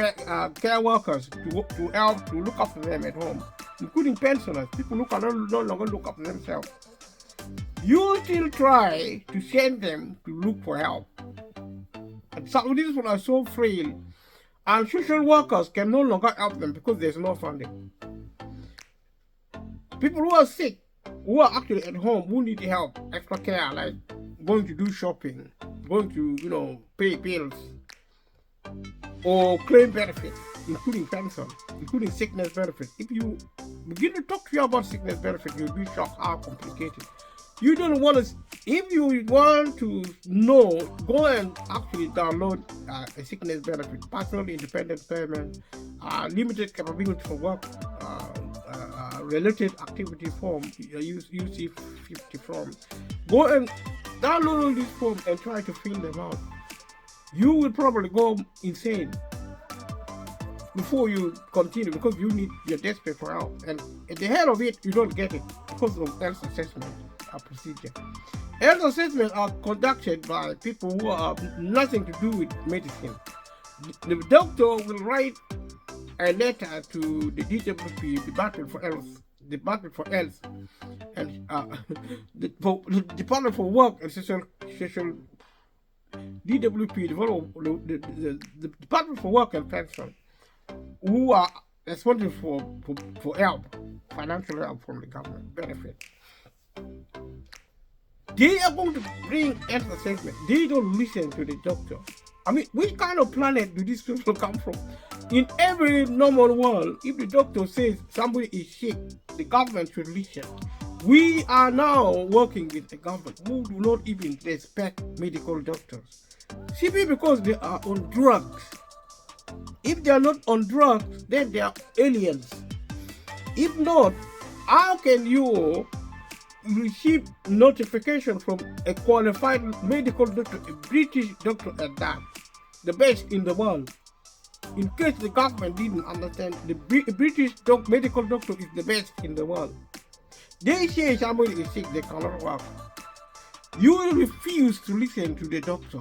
care workers to help, to look after them at home, including pensioners, people who can no longer look after themselves. You still try to send them to look for help. And some of these people are so frail, and social workers can no longer help them because there's no funding. People who are sick, who are actually at home, who need help, extra care, like going to do shopping, going to, pay bills, or claim benefits, including pension, including sickness benefit. If you begin to talk to you about sickness benefit, you'll be shocked how complicated. You don't want to If you want to know, go and actually download a sickness benefit, personal independent payment, limited capability for work, related activity form, UC50 forms. Go and download all these forms and try to fill them out. You will probably go insane before you continue because you're desperate for help. And at the head of it, you don't get it because of health assessment procedure. Health assessments are conducted by people who have nothing to do with medicine. The doctor will write a letter to the DWP, Department for Health, and the Department for Work and Social DWP, the Department for Work and Pension, who are responsible for help, financial help from the government, benefit. They are going to bring health assessment. They don't listen to the doctor. I mean, which kind of planet do these people come from? In every normal world, if the doctor says somebody is sick, the government should listen. We are now working with a government who do not even respect medical doctors, simply because they are on drugs. If they are not on drugs, then they are aliens. If not, how can you receive notification from a qualified medical doctor, a British doctor at that, the best in the world? In case the government didn't understand, the British medical doctor is the best in the world. They say somebody is sick, they cannot work. You refuse to listen to the doctor.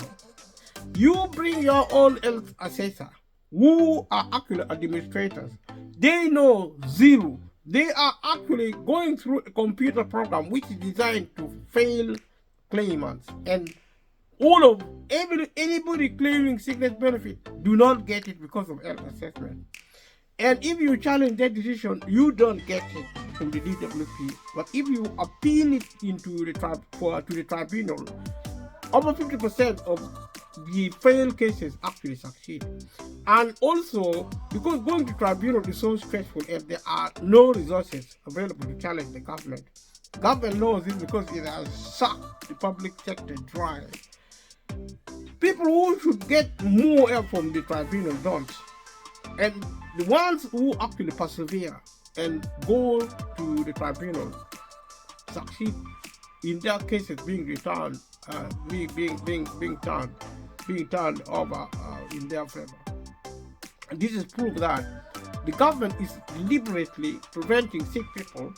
You bring your own health assessor, who are actually administrators. They know zero. They are actually going through a computer program which is designed to fail claimants, and anybody claiming sickness benefit do not get it because of health assessment. And if you challenge that decision, you don't get it from the DWP. But if you appeal it into the tribunal, over 50% of the failed cases actually succeed. And also, because going to tribunal is so stressful and there are no resources available to challenge the government. Government knows this because it has sucked the public sector dry. People who should get more help from the tribunal don't. And the ones who actually persevere and go to the tribunal succeed in their cases being returned, being turned over in their favor. And this is proof that the government is deliberately preventing sick people.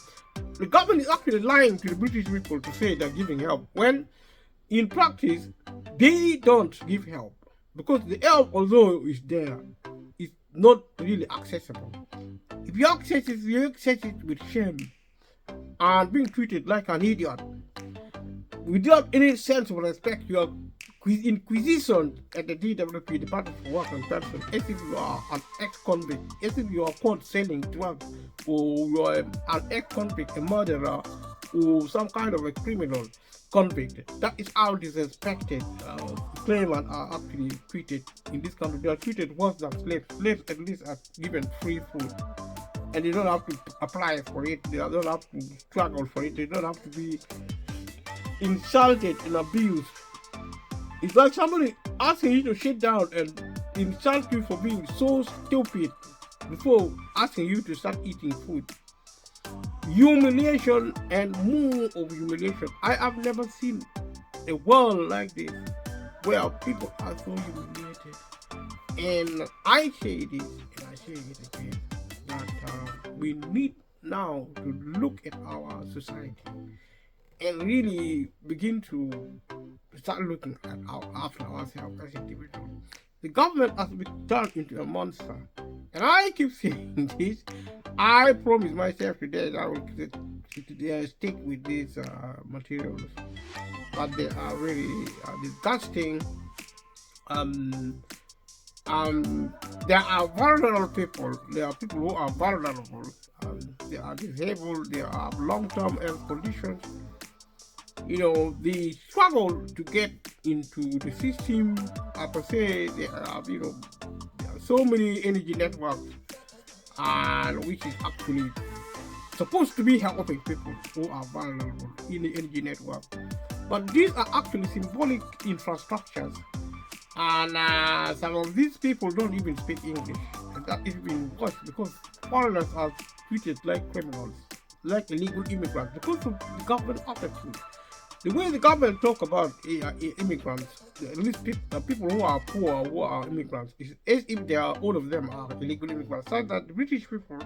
The government is actually lying to the British people to say they're giving help, when in practice they don't give help, because the help, although is there, is not really accessible. If you access it with shame and being treated like an idiot without any sense of respect. You are inquisition at the DWP, Department for Work and Pension, as if you are an ex-convict, as if you are caught selling drugs, or you are an ex-convict, a murderer, or some kind of a criminal convict. That is how disrespected claimants are actually treated in this country. They are treated worse than slaves. Slaves at least are given free food, and they don't have to apply for it. They don't have to struggle for it. They don't have to be insulted and abused. It's like somebody asking you to sit down and insult you for being so stupid before asking you to start eating food. Humiliation and more of humiliation. I have never seen a world like this where people are so humiliated. And I say this, and I say it again, that we need now to look at our society and really begin to start looking at after ourselves as individuals. The government has been turned into a monster. And I keep saying this. I promise myself today that I will stick with these materials. But they are really disgusting. There are vulnerable people. There are people who are vulnerable. They are disabled. They have long-term health conditions. You know, the struggle to get into the system, I per se, there are so many energy networks, and which is actually supposed to be helping people who are vulnerable in the energy network. But these are actually symbolic infrastructures, and some of these people don't even speak English. And that is even worse because foreigners are treated like criminals, like illegal immigrants, because of the government attitude. The way the government talk about immigrants, at least people who are poor, who are immigrants, is as if they are all of them are illegal immigrants. So that the British people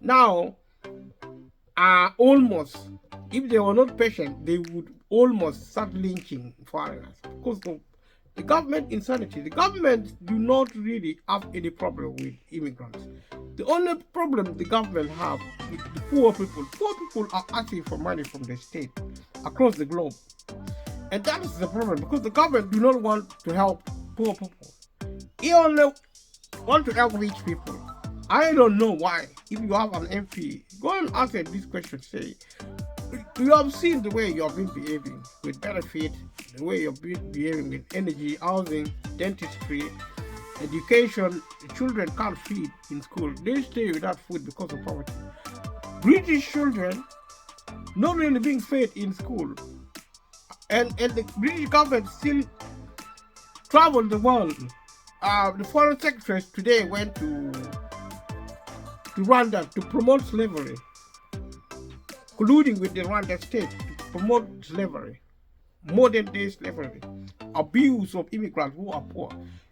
now are almost, if they were not patient, they would almost start lynching foreigners because of the government insanity. The government do not really have any problem with immigrants. The only problem the government have with the poor people. Poor people are asking for money from the state across the globe. And that is the problem because the government do not want to help poor people. He only want to help rich people. I don't know why. If you have an MP, go and ask them this question. Say, you have seen the way you have been behaving with benefit, the way you've been behaving with energy, housing, dentistry, education. The children can't feed in school. They stay without food because of poverty. British children not really being fed in school. And the British government still travel the world. The foreign secretaries today went to Rwanda to promote slavery, colluding with the Rwanda state to promote slavery, modern day slavery, abuse of immigrants who are poor.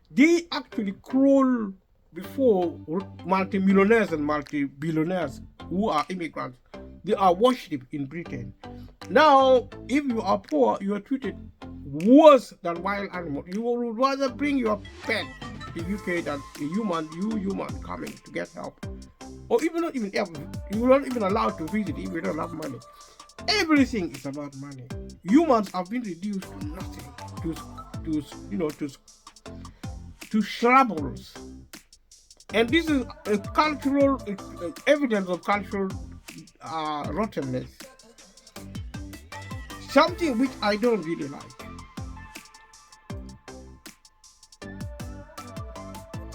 They actually crawl before multi-millionaires and multi-billionaires who are immigrants. They are worshipped in Britain. Now, if you are poor, you are treated worse than wild animals. You would rather bring your pet to the UK than a human coming to get help. Or even not even help. You are not even allowed to visit if you don't have money. Everything is about money. Humans have been reduced to nothing, to shrubbles. And this is a cultural evidence of cultural rottenness. Something which I don't really like.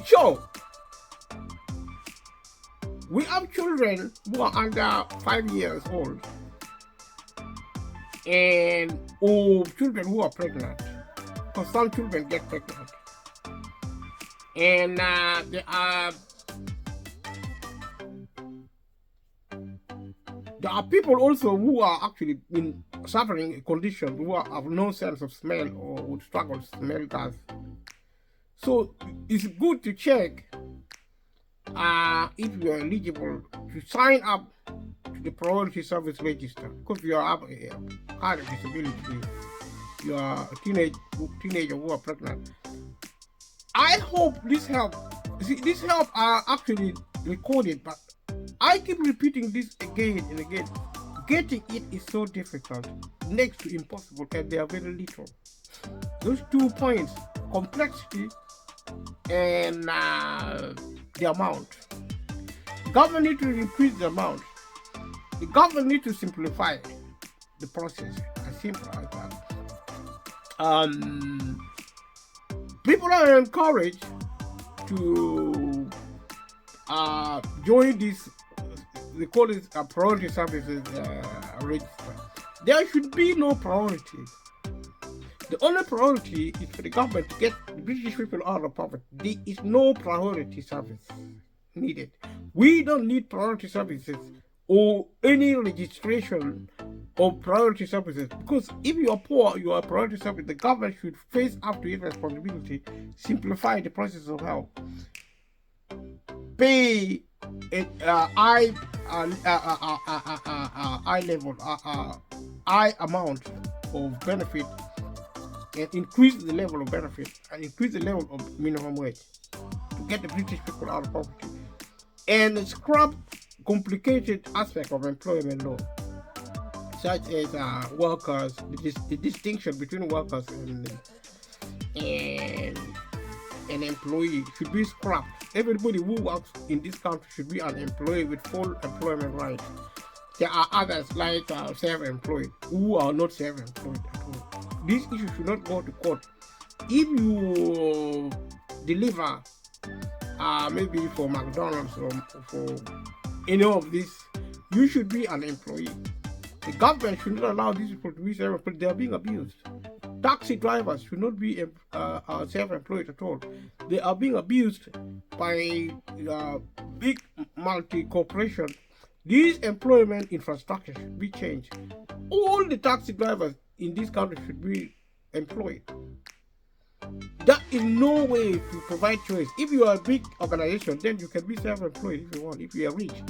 So, we have children who are under 5 years old or children who are pregnant, because some children get pregnant. And there are people also who are actually suffering a condition, who have no sense of smell or would struggle to smell gas. So it's good to check if you are eligible to sign up to the Priority Service Register, because you have a kind of disability, you are a teenager who are pregnant. I hope this help. See, this help are actually recorded, but I keep repeating this again and again. Getting it is so difficult, next to impossible, and they are very little. Those 2 points, complexity and the amount. The government needs to increase the amount. The government needs to simplify the process, as simple as that. People are encouraged to join this, they call it a priority services register. There should be no priority. The only priority is for the government to get the British people out of poverty. There is no priority service needed. We don't need priority services or any registration of priority services, because if you are poor, you are priority service. The government should face up to its responsibility, simplify the process of help, pay high amount of benefit, and increase the level of benefit and increase the level of minimum wage to get the British people out of poverty, and scrap complicated aspects of employment law, such as workers, the distinction between workers and employee should be scrapped. Everybody who works in this country should be an employee with full employment rights. There are others like self-employed who are not self-employed at all. This issue should not go to court. If you deliver maybe for McDonald's or for any of this, you should be an employee. The government should not allow these people to be self-employed. They are being abused. Taxi drivers should not be self-employed at all. They are being abused by big multi-corporations. This employment infrastructure should be changed. All the taxi drivers in this country should be employed. That is no way to provide choice. If you are a big organization, then you can be self-employed if you want, if you are rich.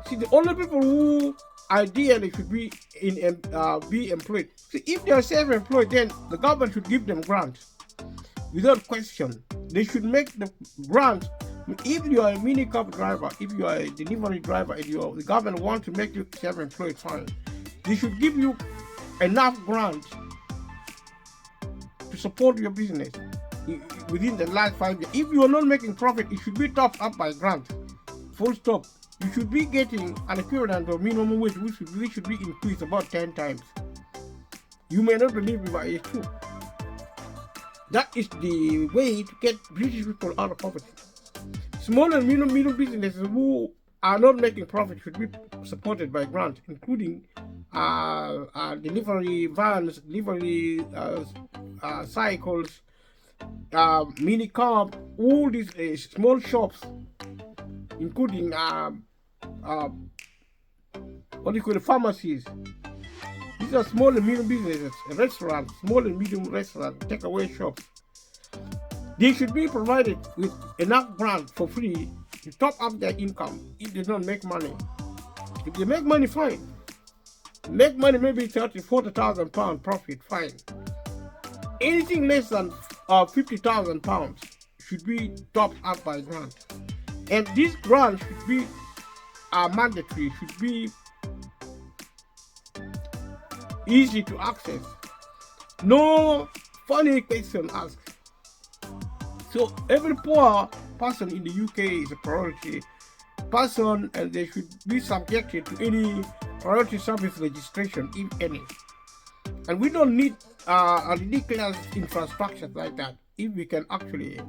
See, the only people who ideally should be employed. See, if they are self-employed, then the government should give them grants without question. They should make the grants. If you are a mini cab driver, if you are a delivery driver, and the government wants to make you self-employed, fine. They should give you enough grants to support your business within the last 5 years. If you are not making profit, it should be topped up by grants. Full stop. You should be getting an equivalent of minimum wage, which should be increased about 10 times. You may not believe me, but it's true. That is the way to get British people out of poverty. Small and medium businesses who are not making profit should be supported by grants, including delivery vans, delivery cycles, mini cab, all these small shops, including pharmacies. These are small and medium businesses, restaurants, small and medium restaurants, takeaway shops. They should be provided with enough grants for free to top up their income if they don't make money. If they make money, fine. Make money maybe 30,000, 40,000 pound profit, fine. Anything less than 50,000 pounds should be topped up by grant. And these grants should be mandatory, should be easy to access. No funny question asked. So every poor person in the UK is a priority person, and they should be subjected to any priority service legislation, if any. And we don't need a ridiculous infrastructure like that if we can actually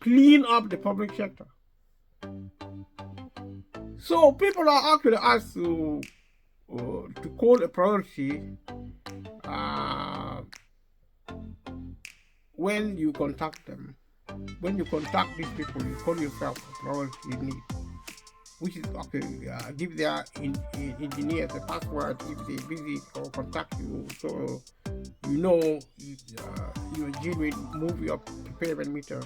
clean up the public sector. So people are actually asked to call a priority when you contact them. When you contact these people, you call yourself a priority need, which is okay. Give their engineers a password if they visit or contact you, so you know you're genuine. Move your payment meter.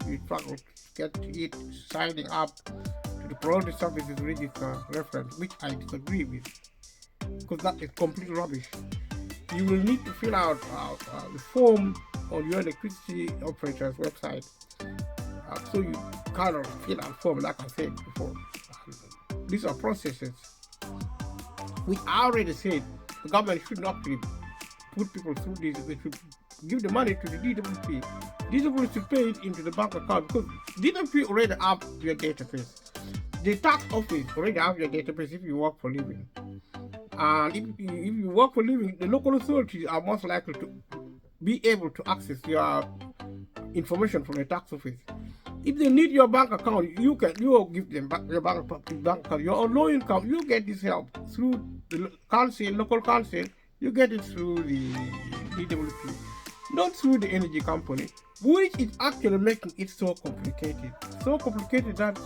If you struggle to get it, signing up to the priority services register reference, which I disagree with, because that is complete rubbish. You will need to fill out the form on your electricity operator's website. So you kind of fill out form, like I said before. These are processes which I already said the government should not put people through this. They should give the money to the DWP. DWP should pay it into the bank account, because DWP already have your database. The tax office already have your database if you work for a living. And if you work for a living, the local authorities are most likely to be able to access your information from the tax office. If they need your bank account, you give them your bank account. Your low income, you get this help through the council, local council. You get it through the DWP, not through the energy company, which is actually making it so complicated. So complicated that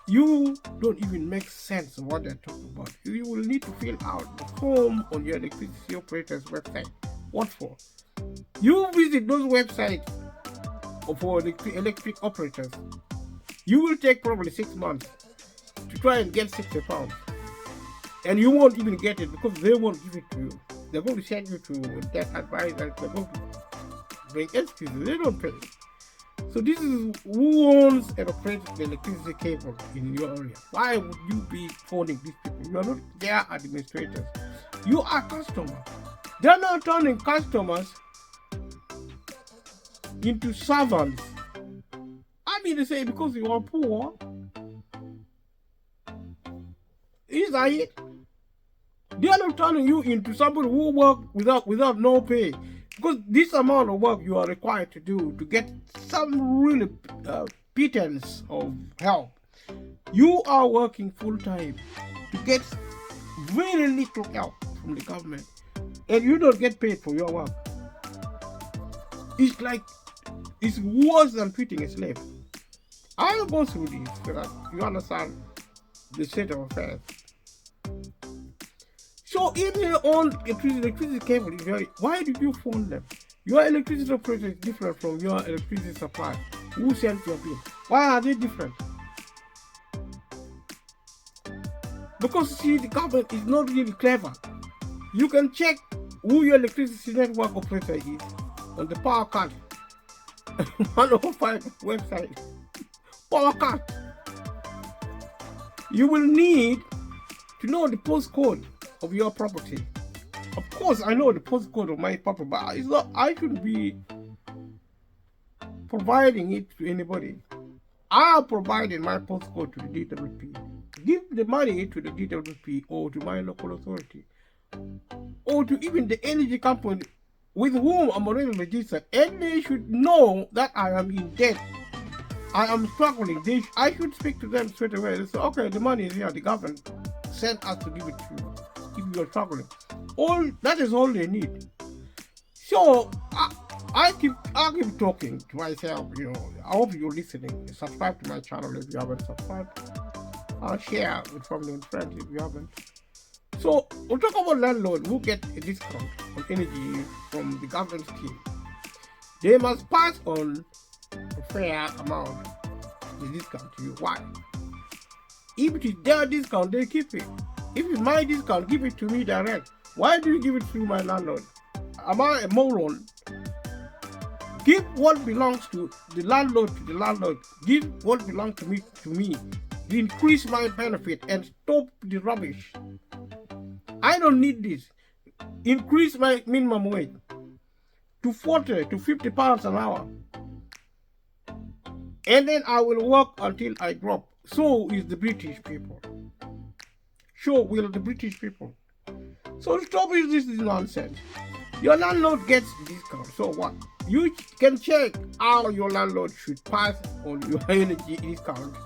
you don't even make sense of what they're talking about. You will need to fill out the form on your electricity operator's website. What for? You visit those websites for electric operators. You will take probably 6 months to try and get £60, and you won't even get it because they won't give it to you. They're going to send you to debt advisors. They're going to bring excuses. They don't pay. So this is who owns and operates the electricity cable in your area. Why would you be phoning these people? You are not their administrators. You are customers. They're not turning customers into servants. I mean to say, because you are poor. Is that it? They are not turning you into somebody who work without no pay. Because this amount of work you are required to do to get some really pittance of help. You are working full time. to get very little help from the government, and you don't get paid for your work. It's worse than treating a slave. I'll go through this so that you understand the state of affairs. So if your own electricity cable is very, why did you phone them? Your electricity operator is different from your electricity supply. Who sent your bill? Why are they different? Because see, the government is not really clever. You can check who your electricity network operator is on the power card. 105 website. Power card. You will need to know the postcode of your property. Of course, I know the postcode of my property, but it's not, I shouldn't be providing it to anybody. I'm providing my postcode to the DWP. Give the money to the DWP or to my local authority or to even the energy company with whom I'm already registered, and they should know that I am in debt. I am struggling. I should speak to them straight away. They say, okay, the money is here. The government sent us to give it to you if you're struggling. That is all they need. So I keep talking to myself. I hope you're listening. Subscribe to my channel if you haven't subscribed. Share with family and friends if you haven't. So we'll talk about landlords who get a discount on energy from the government scheme. They must pass on a fair amount the discount to you. Why? If it is their discount, they keep it. If it's my discount, give it to me direct. Why do you give it through my landlord? Am I a moron? Give what belongs to the landlord to the landlord. Give what belongs to me. Increase my benefit and stop the rubbish. I don't need this. Increase my minimum wage to 40 to 50 pounds an hour. And then I will work until I drop. So is the British people. So will the British people. So stop with this nonsense. Your landlord gets discount. So what? You can check how your landlord should pass on your energy discount.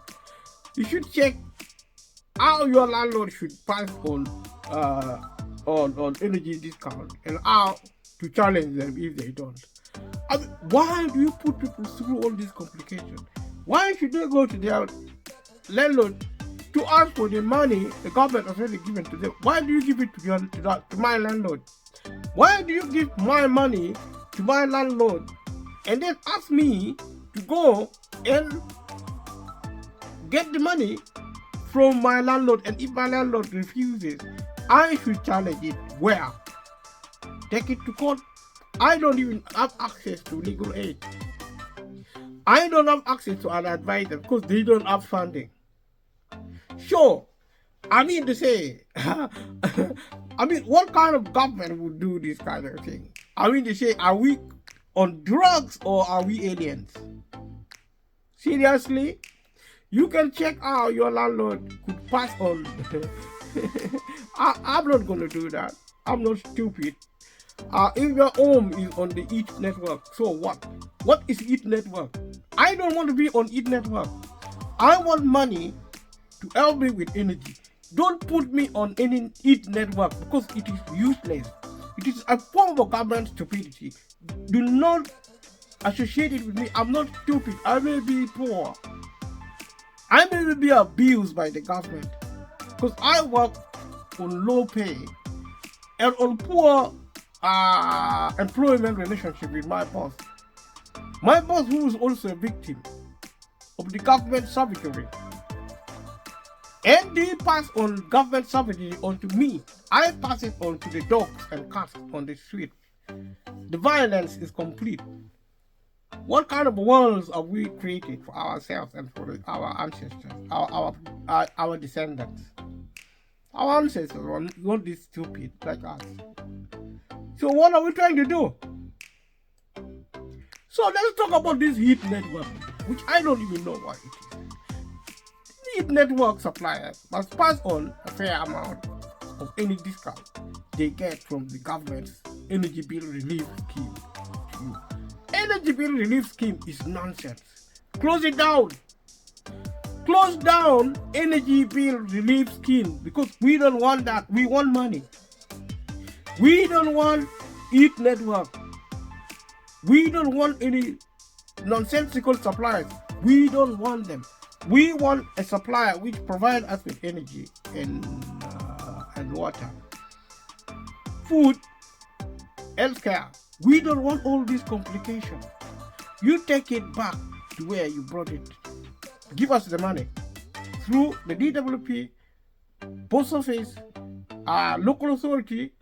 You should check how your landlord should pass on energy discount and how to challenge them if they don't. Why do you put people through all these complications? Why should they go to their landlord to ask for the money the government has already given to them? Why do you give it to my landlord? Why do you give my money to my landlord and then ask me to go and get the money from my landlord? And if my landlord refuses, I should challenge it. Where? Take it to court. I don't even have access to legal aid. I don't have access to an advisor because they don't have funding. Sure, I mean to say, what kind of government would do this kind of thing? I mean to say, are we on drugs or are we aliens? Seriously? You can check how your landlord could pass on. I'm not going to do that. I'm not stupid. If your home is on the EAT network, so what? What is EAT network? I don't want to be on EAT network. I want money to help me with energy. Don't put me on any EAT network because it is useless. It is a form of government stupidity. Do not associate it with me. I'm not stupid. I may be poor. I may be abused by the government because I work on low pay and on poor employment relationship with my boss. My boss, who is also a victim of the government savagery, and they pass on government savagery onto me. I pass it on to the dogs and cats on the street. The violence is complete. What kind of worlds have we created for ourselves and for our ancestors, our descendants? Our ancestors were not this stupid like us. So what are we trying to do? So let's talk about this heat network, which I don't even know what it is. Heat network suppliers must pass on a fair amount of any discount they get from the government's energy bill relief scheme to you. Energy bill relief scheme is nonsense. Close it down. close down energy bill relief scheme because we don't want that. We want money. We don't want EAT network. We don't want any nonsensical suppliers. We don't want them. We want a supplier which provides us with energy and water, food, healthcare. We don't want all these complications. You take it back to where you brought it. Give us the money through the DWP, post office, local authority,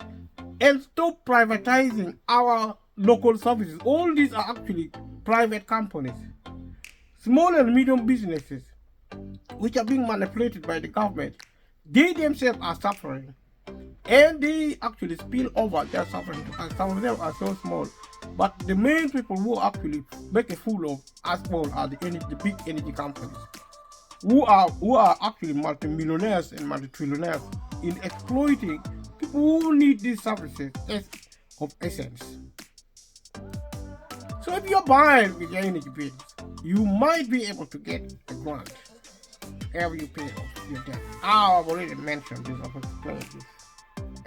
and stop privatizing our local services. All these are actually private companies, small and medium businesses, which are being manipulated by the government. They themselves are suffering, and they actually spill over their suffering. And some of them are so small, but the main people who actually make a fool of us all are the big energy companies, who are actually multi-millionaires and multi-trillionaires in exploiting people who need these services as of essence. So if you're buying with your energy bills, you might be able to get a grant wherever you pay off your debt. I've already mentioned this, I've explained this,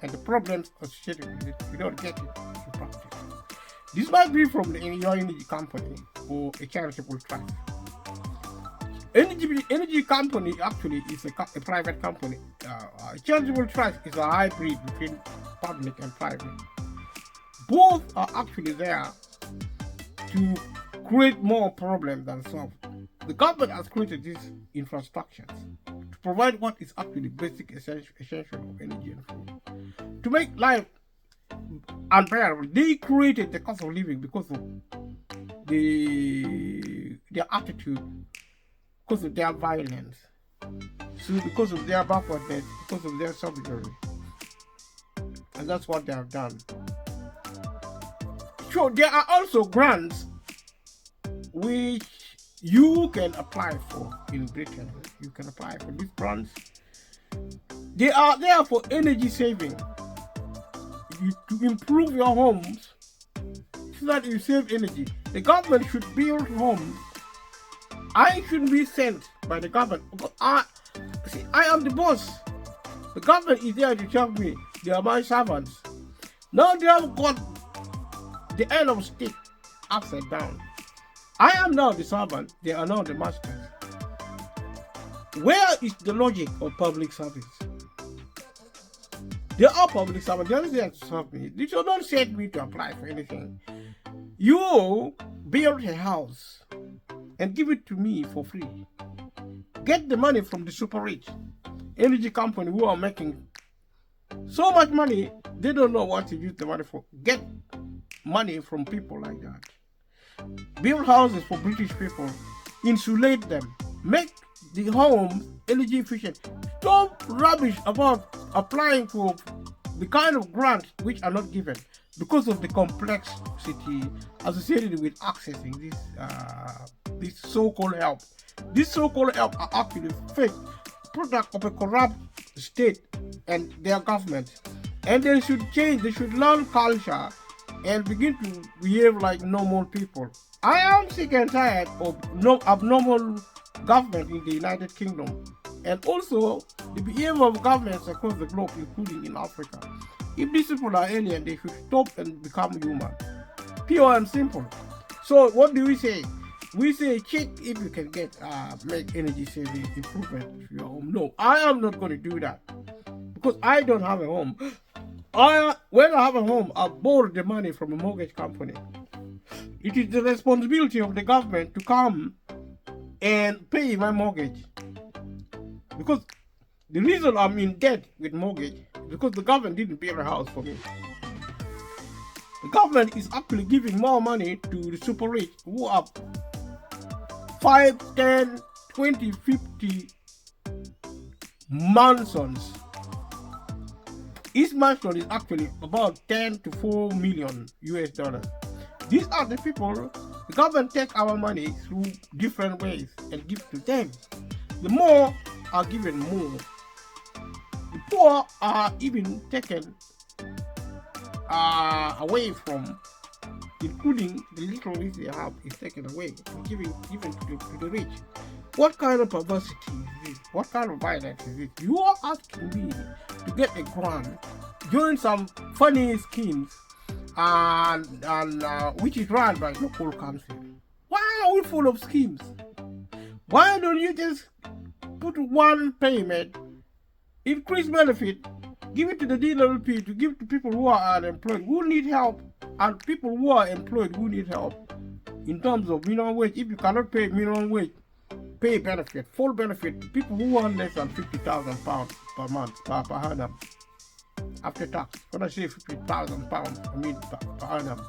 and the problems associated with it. If you don't get it, you practice. This might be from your energy company or a charitable trust. Energy company actually is a private company. A charitable trust is a hybrid between public and private. Both are actually there to create more problems than solve. The government has created these infrastructures to provide what is actually basic essential of energy and food. To make life unbearable, they created the cost of living because of their attitude, because of their violence, so because of their backwardness, because of their savagery. And that's what they have done. So there are also grants which you can apply for in Britain. You can apply for these grants. They are there for energy saving, to improve your homes so that you save energy. The government should build homes. I shouldn't be sent by the government. I am the boss. The government is there to tell me they are my servants. Now they have got the end of stick upside down. I am now the servant, they are now the masters. Where is the logic of public service? They are public servants, they are there to serve me. You don't set me to apply for anything. You build a house and give it to me for free. Get the money from the super rich energy company who are making so much money, they don't know what to use the money for. Get money from people like that. Build houses for British people, insulate them, make the homes energy efficient. Stop rubbish about applying for the kind of grants which are not given because of the complexity associated with accessing this so-called help. This so-called help are actually fake product of a corrupt state and their government, and they should change. They should learn culture and begin to behave like normal people. I am sick and tired of abnormal government in the United Kingdom, and also the behavior of governments across the globe, including in Africa. If these people are alien, they should stop and become human. Pure and simple. So what do we say? We say check if you can get make energy saving improvement to your home. No, I am not going to do that because I don't have a home. When I have a home, I borrow the money from a mortgage company. It is the responsibility of the government to come and pay my mortgage. Because the reason I'm in debt with mortgage is because the government didn't build a house for me. The government is actually giving more money to the super rich who have 5, 10, 20, 50 mansions. Each mansion is actually about 10 to 4 million US dollars. These are the people, the government take our money through different ways and give to them. The more are given more. The poor are even taken away from, including the little which they have is taken away, given to the rich. What kind of perversity is this? What kind of violence is this? You are asking me to get a grant, join some funny schemes, and which is run by local council. Why are we full of schemes? Why don't you just put one payment, increase benefit, give it to the DWP to give to people who are unemployed, who need help, and people who are employed who need help in terms of minimum wage. If you cannot pay minimum wage, pay benefit, full benefit to people who earn less than £50,000 per month, per annum, after tax. When I say £50,000, I mean per annum.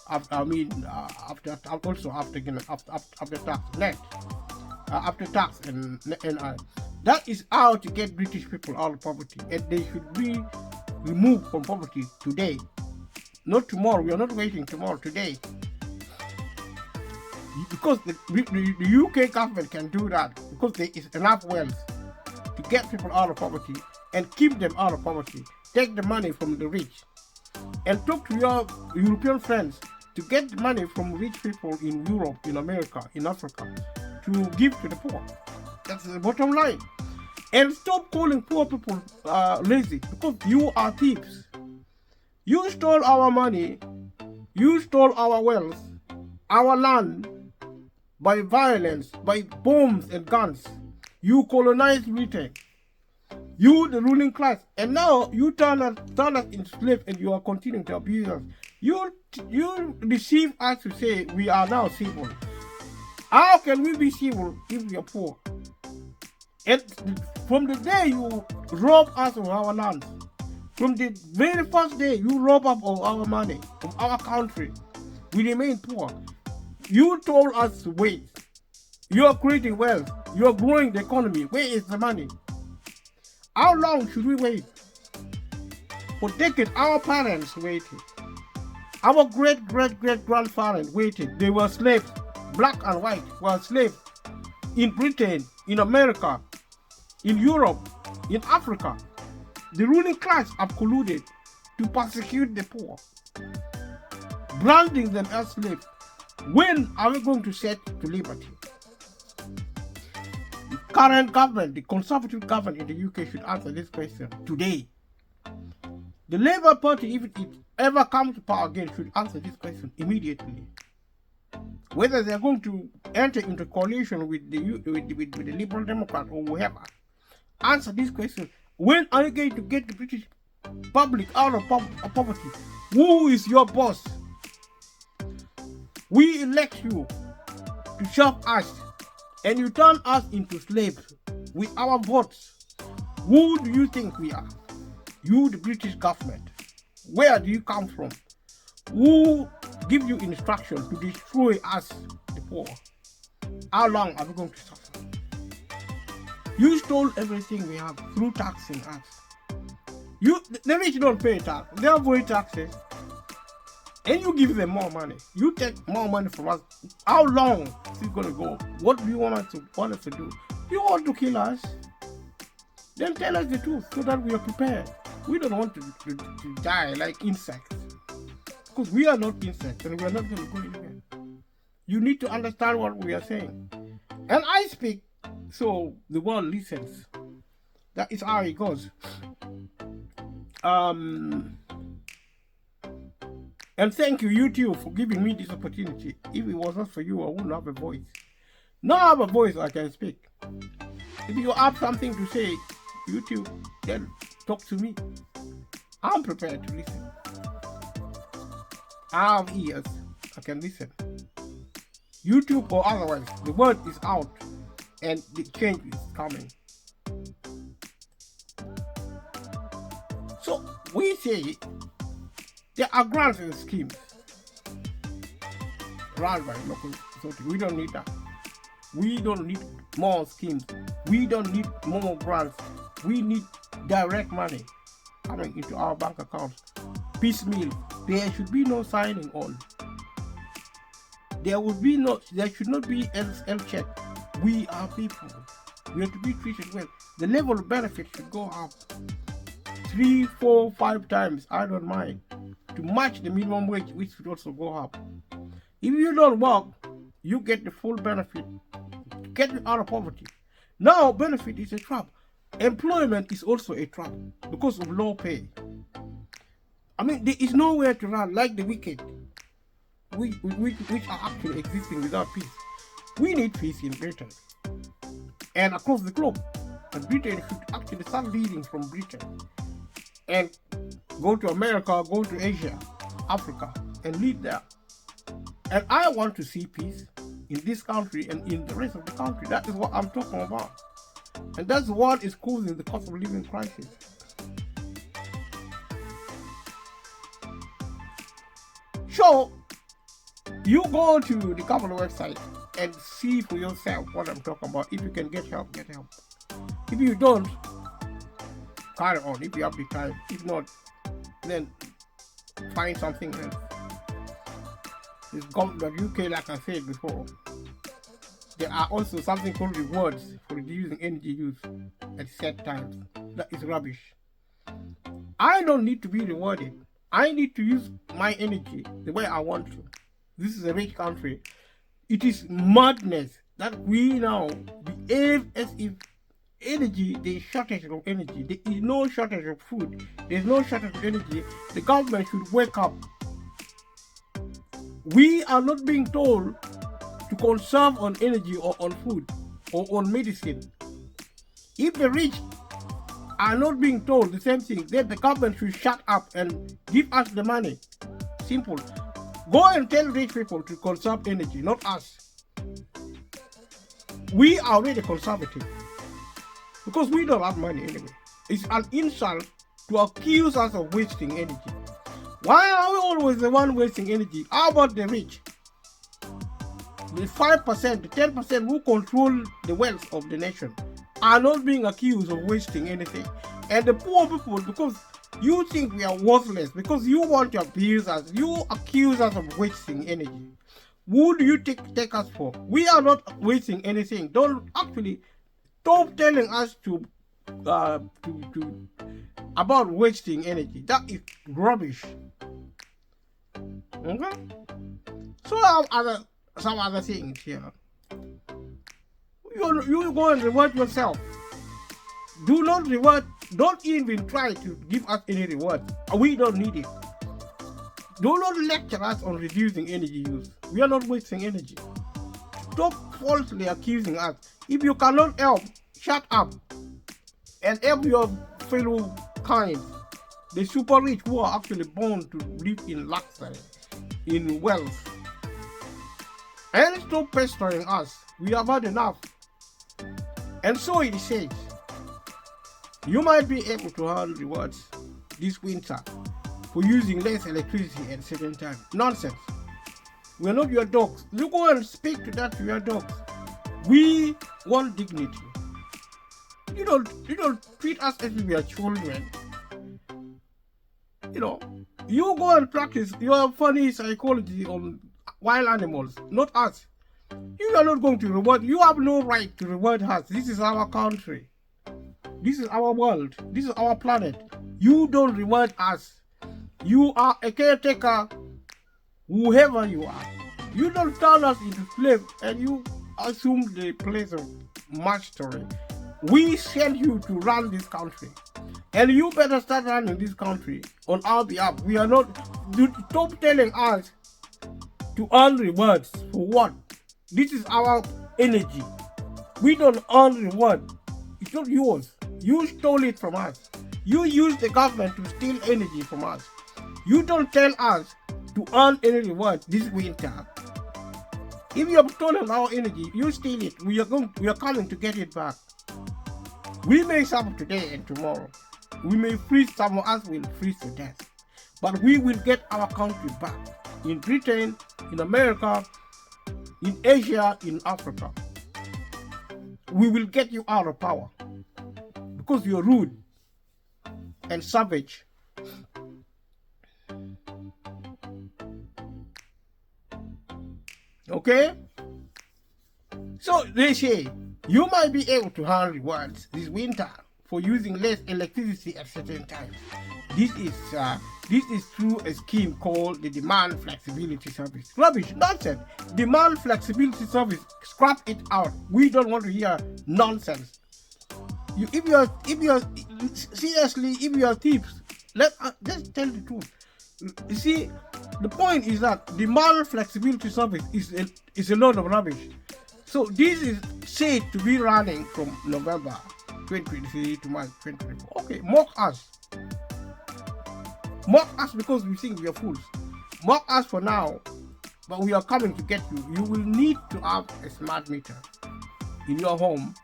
After also after tax net, after tax and that is how to get British people out of poverty, and they should be removed from poverty today, not tomorrow. We are not waiting tomorrow. Today, because the UK government can do that, because there is enough wealth to get people out of poverty and keep them out of poverty. Take the money from the rich and talk to your European friends to get the money from rich people in Europe, in America, in Africa, to give to the poor. That's the bottom line. And stop calling poor people lazy, because you are thieves. You stole our money, you stole our wealth, our land, by violence, by bombs and guns. You colonized Britain. You, the ruling class, and now you turn us into slaves, and you are continuing to abuse us. You deceive us to say we are now civil. How can we be civil if we are poor? And from the day you rob us of our land, from the very first day you rob up of our money, of our country, we remain poor. You told us to wait. You are creating wealth. You are growing the economy. Where is the money? How long should we wait? For decades, our parents waited. Our great-great-great-grandparents waited. They were slaves. Black and white were slaves. In Britain, in America, in Europe, in Africa. The ruling class have colluded to persecute the poor, branding them as slaves. When are we going to set to liberty? The current government, the Conservative government in the UK, should answer this question today. The Labour Party, if it ever comes to power again, should answer this question immediately. Whether they are going to enter into coalition with the Liberal Democrat or whoever, answer this question. When are you going to get the British public out of poverty? Who is your boss? We elect you to serve us, and you turn us into slaves with our votes. Who do you think we are? You, the British government. Where do you come from? Who give you instruction to destroy us, the poor? How long are we going to suffer? You stole everything we have through taxing us. The rich don't pay tax. They avoid taxes. And you give them more money. You take more money from us. How long is it going to go? What do you want us to do? You want to kill us? Then tell us the truth so that we are prepared. We don't want to die like insects. Because we are not insects and we are not going to go anywhere. You need to understand what we are saying. And I speak so the world listens. That is how it goes. And thank you, YouTube, for giving me this opportunity. If it was not for you, I wouldn't have a voice. Now I have a voice, I can speak. If you have something to say, YouTube, then talk to me. I'm prepared to listen. I have ears, I can listen. YouTube or otherwise, the word is out and the change is coming. So we say there are grants and schemes run by local authority. We don't need that. We don't need more schemes. We don't need more grants. We need direct money coming into our bank accounts. Piecemeal. There should be no signing on. There should not be LL check. We are people. We have to be treated well. The level of benefit should go up 3, 4, 5 times. I don't mind. To match the minimum wage, which should also go up. If you don't work, you get the full benefit get you out of poverty. Now, benefit is a trap. Employment is also a trap because of low pay. I mean, there is nowhere to run like the wicked, which are actually existing without peace. We need peace in Britain and across the globe. And Britain should actually start leading from Britain and go to America, go to Asia, Africa, and lead there. And I want to see peace in this country and in the rest of the country. That is what I'm talking about. And that's what is causing the cost of living crisis. So, you go to the government website and see for yourself what I'm talking about. If you can get help, get help. If you don't, carry on if you have the time. If not, then find something else. This government of UK, like I said before, there are also something called rewards for reducing energy use at set times. That is rubbish. I don't need to be rewarded. I need to use my energy the way I want to. This is a rich country. It is madness that we now behave as if energy, there is shortage of energy. There is no shortage of food. There is no shortage of energy. The government should wake up. We are not being told to conserve on energy or on food or on medicine. If the rich are not being told the same thing, then the government should shut up and give us the money. Simple. Go and tell rich people to conserve energy, not us. We are already conservative because we don't have money anyway. It's an insult to accuse us of wasting energy. Why are we always the one wasting energy? How about the rich? The 5%, the 10% who control the wealth of the nation are not being accused of wasting anything. And the poor people, because you think we are worthless, because you want to abuse us, you accuse us of wasting energy. Who do you take us for? We are not wasting anything. Don't actually stop telling us to about wasting energy. That is rubbish. Okay? So some other things here. You go and reward yourself. Do not reward. Don't even try to give us any reward. We don't need it. Do not lecture us on reducing energy use. We are not wasting energy. Stop falsely accusing us. If you cannot help, shut up and help your fellow kind, the super rich who are actually born to live in luxury, in wealth. And stop pestering us. We have had enough. And so it says, you might be able to earn rewards this winter for using less electricity at a certain time. Nonsense. We are not your dogs. You go and speak to that to your dogs. We want dignity. You don't treat us as if we are children. You know, you go and practice your funny psychology on wild animals, not us. You are not going to reward. You have no right to reward us. This is our country. This is our world. This is our planet. You don't reward us. You are a caretaker, whoever you are. You don't turn us into slaves and you assume the place of mastery. We sent you to run this country. And you better start running this country on our behalf. We are not. Stop telling us to earn rewards for what? This is our energy. We don't earn reward. It's not yours. You stole it from us. You use the government to steal energy from us. You don't tell us to earn any reward this winter. If you have stolen our energy, you steal it. We are coming to get it back. We may suffer today and tomorrow. We may freeze, some of us will freeze to death. But we will get our country back. In Britain, in America, in Asia, in Africa. We will get you out of power. Because you're rude and savage. Okay? So they say, you might be able to earn rewards this winter for using less electricity at certain times. This is This is through a scheme called the Demand Flexibility Service. Rubbish, nonsense. Demand Flexibility Service, scrap it out. We don't want to hear nonsense. If you're seriously, if you're thieves, just tell the truth. You see, the point is that Demand Flexibility Service is a load of rubbish. So this is said to be running from November 2023 to March 2024. Okay, mock us. Mock us because we think we are fools. Mock us for now, but we are coming to get you. You will need to have a smart meter in your home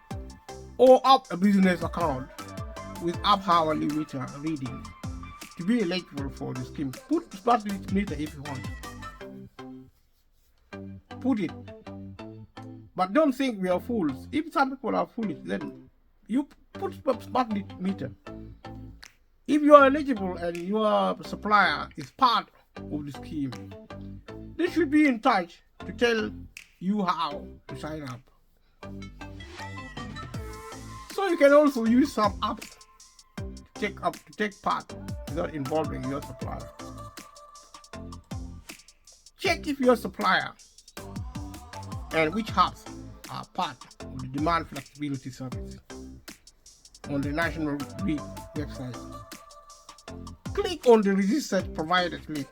or up a business account with hourly meter reading to be eligible for the scheme. Put smart meter if you want. Put it. But don't think we are fools. If some people are foolish, then you put smart meter. If you are eligible and your supplier is part of the scheme, they should be in touch to tell you how to sign up. So you can also use some apps to take part without involving your supplier. Check if your supplier and which apps are part of the Demand Flexibility Service on the National Grid website. Click on the registered provider link.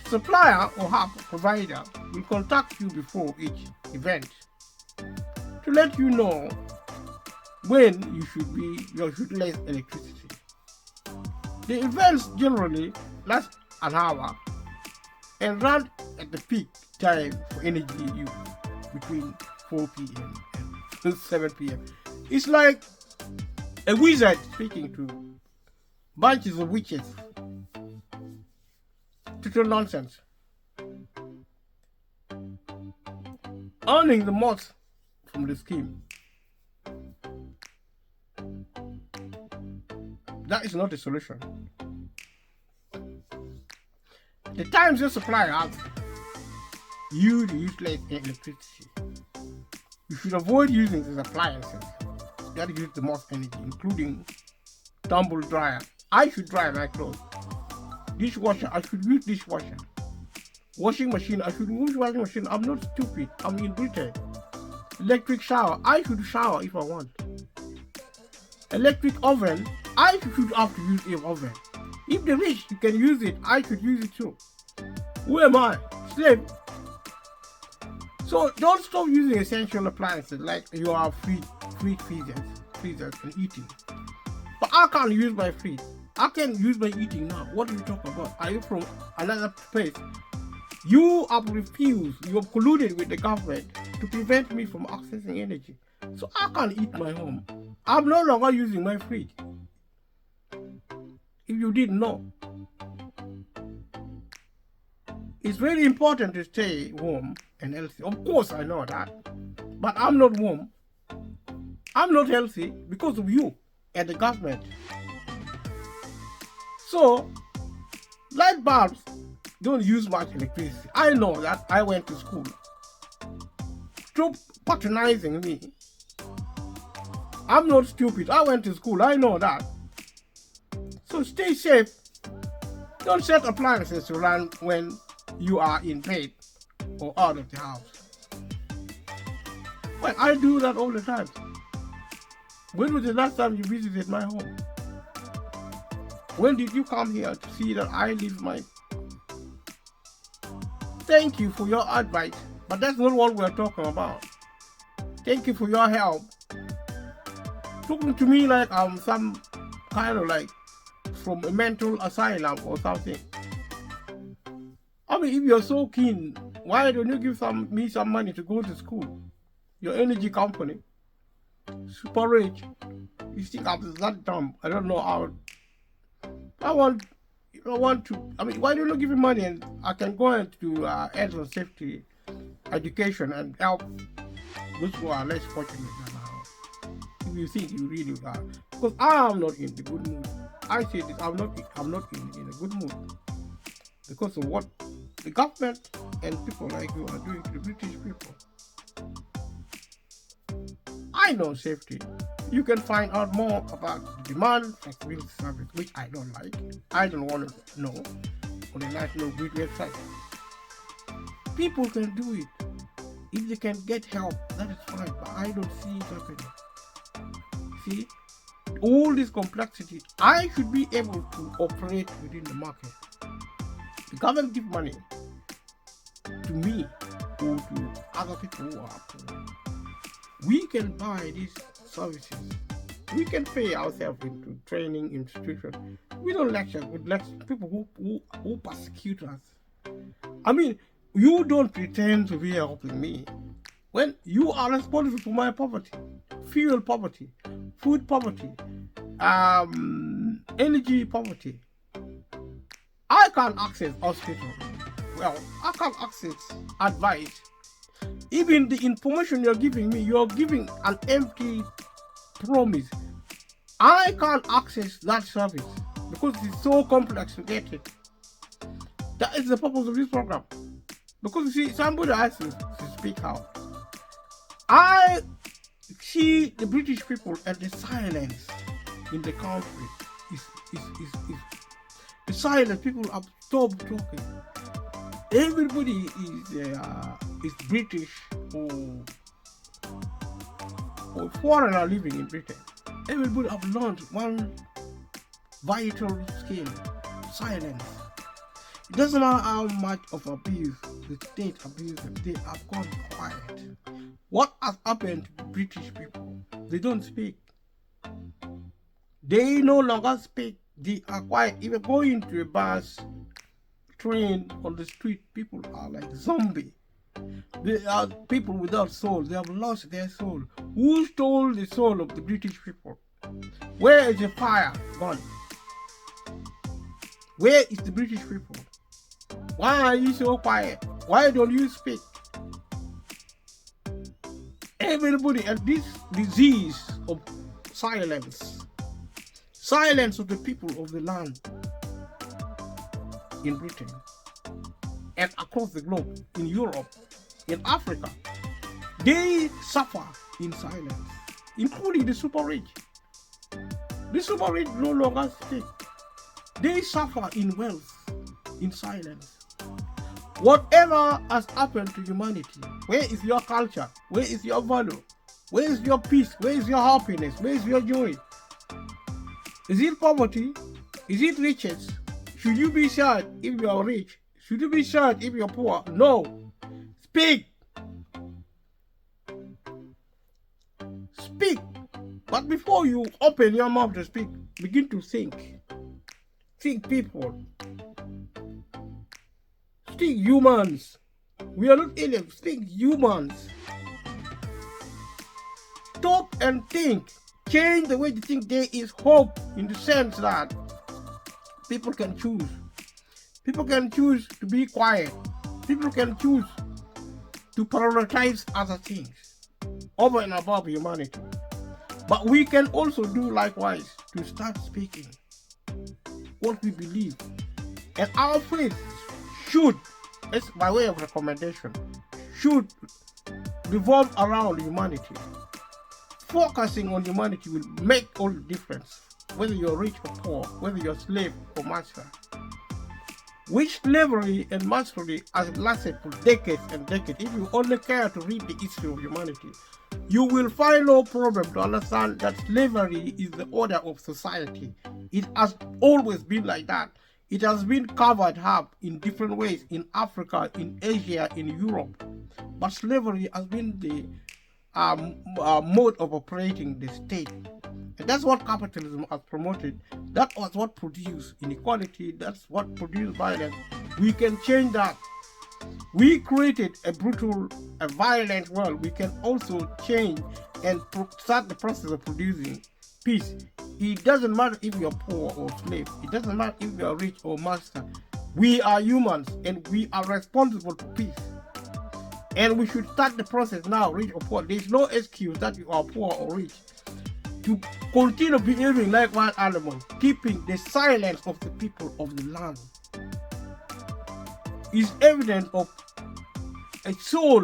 Supplier or app provider will contact you before each event to let you know when you should utilize electricity. The events generally last an hour and run at the peak time for energy use between 4 p.m. and 7 p.m. It's like a wizard speaking to bunches of witches. Total nonsense. Earning the most from the scheme. That is not a solution. The times your supplier asks you to utilize electricity, you should avoid using these appliances that use the most energy, including tumble dryer. I should dry my clothes. Dishwasher, I should use dishwasher. Washing machine, I should use washing machine. I'm not stupid. I'm in Britain. Electric shower, I should shower if I want. Electric oven, I should have to use an oven. If the rich you can use it, I should use it too. Who am I? Slave. So don't stop using essential appliances like you are freezers and eating. But I can't use my fridge. I can use my eating now. What are you talking about? Are you from another place? You have refused, you have colluded with the government to prevent me from accessing energy. So I can't eat my home. I'm no longer using my fridge. If you didn't know. It's very important to stay warm and healthy. Of course I know that. But I'm not warm. I'm not healthy because of you and the government. So, light bulbs don't use much electricity. I know that. I went to school. Stop patronizing me. I'm not stupid. I went to school. I know that. So stay safe. Don't set appliances to run when you are in bed or out of the house. Well, I do that all the time. When was the last time you visited my home? When did you come here to see that I live my... Thank you for your advice, but that's not what we're talking about. Thank you for your help. Talking to me like I'm some kind of like from a mental asylum or something. I mean, if you're so keen, why don't you give me some money to go to school? Your energy company, super rich. You think I'm that dumb? I don't know how. I want to. I mean, why don't you give me money and I can go into health and safety education and help those who are less fortunate than I am. If you think you really are, because I am not in the good mood. I say this. I'm not in a good mood because of what the government and people like you are doing to the British people. I know safety. you can find out more about the demand for civil service, which I don't like. I don't want to know on the National Grid website. People can do it. If they can get help, that is fine, but I don't see it happening. See, all this complexity, I should be able to operate within the market. The government give money to me or to other people who are poor. We can buy these services. We can pay ourselves into training institutions. We don't lecture with people who persecute us. I mean, you don't pretend to be helping me when you are responsible for my poverty, fuel poverty, food poverty, energy poverty. I can't access hospital. Well, I can't access advice. Even the information you're giving me, you're giving an empty promise. I can't access that service because it's so complex to get it. That is the purpose of this program. Because you see, somebody has to speak out. I see the British people and the silence in the country is the silence. People have stopped talking. Everybody is British or foreigner living in Britain. Everybody have learned one vital skill: silence. It doesn't matter how much of abuse the state they have gone quiet. What has happened to British people? They don't speak. They no longer speak. They are quiet. Even going to a bus, train, on the street, people are like zombies. They are people without soul. They have lost their soul. Who stole the soul of the British people? Where is the fire gone? Where is the British people? Why are you so quiet? Why don't you speak? Everybody, and this disease of silence of the people of the land in Britain and across the globe, in Europe, in Africa, they suffer in silence, including the super rich. The super rich no longer speak. They suffer in wealth, in silence. Whatever has happened to humanity, where is your culture? Where is your value? Where is your peace? Where is your happiness? Where is your joy? Is it poverty? Is it riches? Should you be sad if you are rich? Should you be sad if you are poor? No. Speak. Speak. But before you open your mouth to speak, begin to think. Think, people. Think, humans. We are not aliens. Think, humans. Stop and think. Change the way you think. There is hope in the sense that people can choose. People can choose to be quiet. People can choose to prioritize other things over and above humanity. But we can also do likewise to start speaking what we believe. And our faith should, it's by way of recommendation, should revolve around humanity. Focusing on humanity will make all the difference, whether you're rich or poor, whether you're slave or master. Which slavery and mastery has lasted for decades and decades. If you only care to read the history of humanity, you will find no problem to understand that slavery is the order of society. It has always been like that. It has been covered up in different ways in Africa, in Asia, in Europe. But slavery has been the mode of operating the state. And that's what capitalism has promoted. That was what produced inequality. That's what produced violence. We can change that. We created a brutal, a violent world. We can also change and start the process of producing peace. It doesn't matter if you're poor or slave. It doesn't matter if you're rich or master. We are humans and we are responsible for peace. And we should start the process now, rich or poor. There's no excuse that you are poor or rich to continue behaving like wild animals, keeping the silence of the people of the land. Is evidence of a soul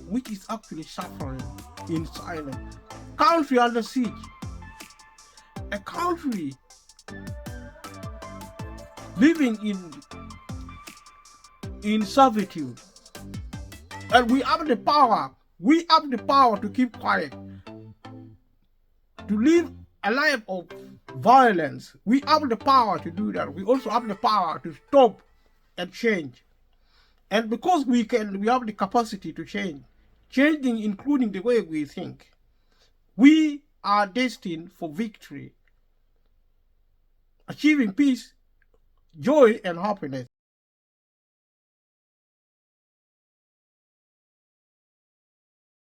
which is actually suffering in silence. Country under siege, a country living in servitude. And we have the power to keep quiet, to live a life of violence. We have the power to do that. We also have the power to stop and change. And because we have the capacity to change, changing including the way we think, we are destined for victory, achieving peace, joy, and happiness.